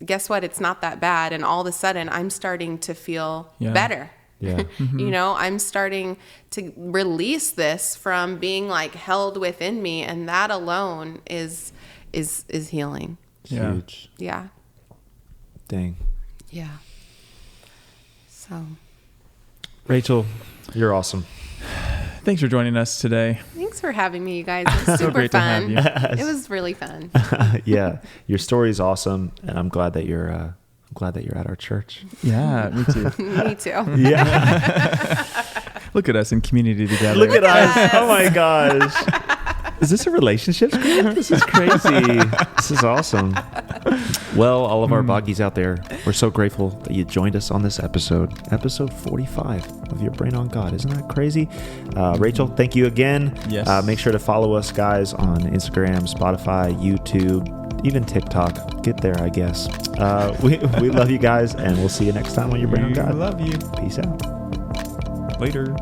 guess what? It's not that bad. And all of a sudden I'm starting to feel better. Yeah. You know, I'm starting to release this from being like held within me. And that alone is healing. Yeah. Huge. Yeah. Dang. Yeah. So. Rachel, you're awesome. Thanks for joining us today. Thanks for having me, you guys. It was super fun. It was really fun. Yeah, your story is awesome, and I'm glad that you're at our church. Yeah, me too. Me too. Yeah. Look at us in community together. Look at us. Oh my gosh. Is this a relationship group? This is crazy. This is awesome. Well, all of our boggies out there, we're so grateful that you joined us on this episode 45 of Your Brain on God. Isn't that crazy? Rachel, thank you again. Yes. Make sure to follow us, guys, on Instagram, Spotify, YouTube, even TikTok. Get there, I guess. We love you guys, and we'll see you next time on Your Brain on God. We love you. Peace out. Later.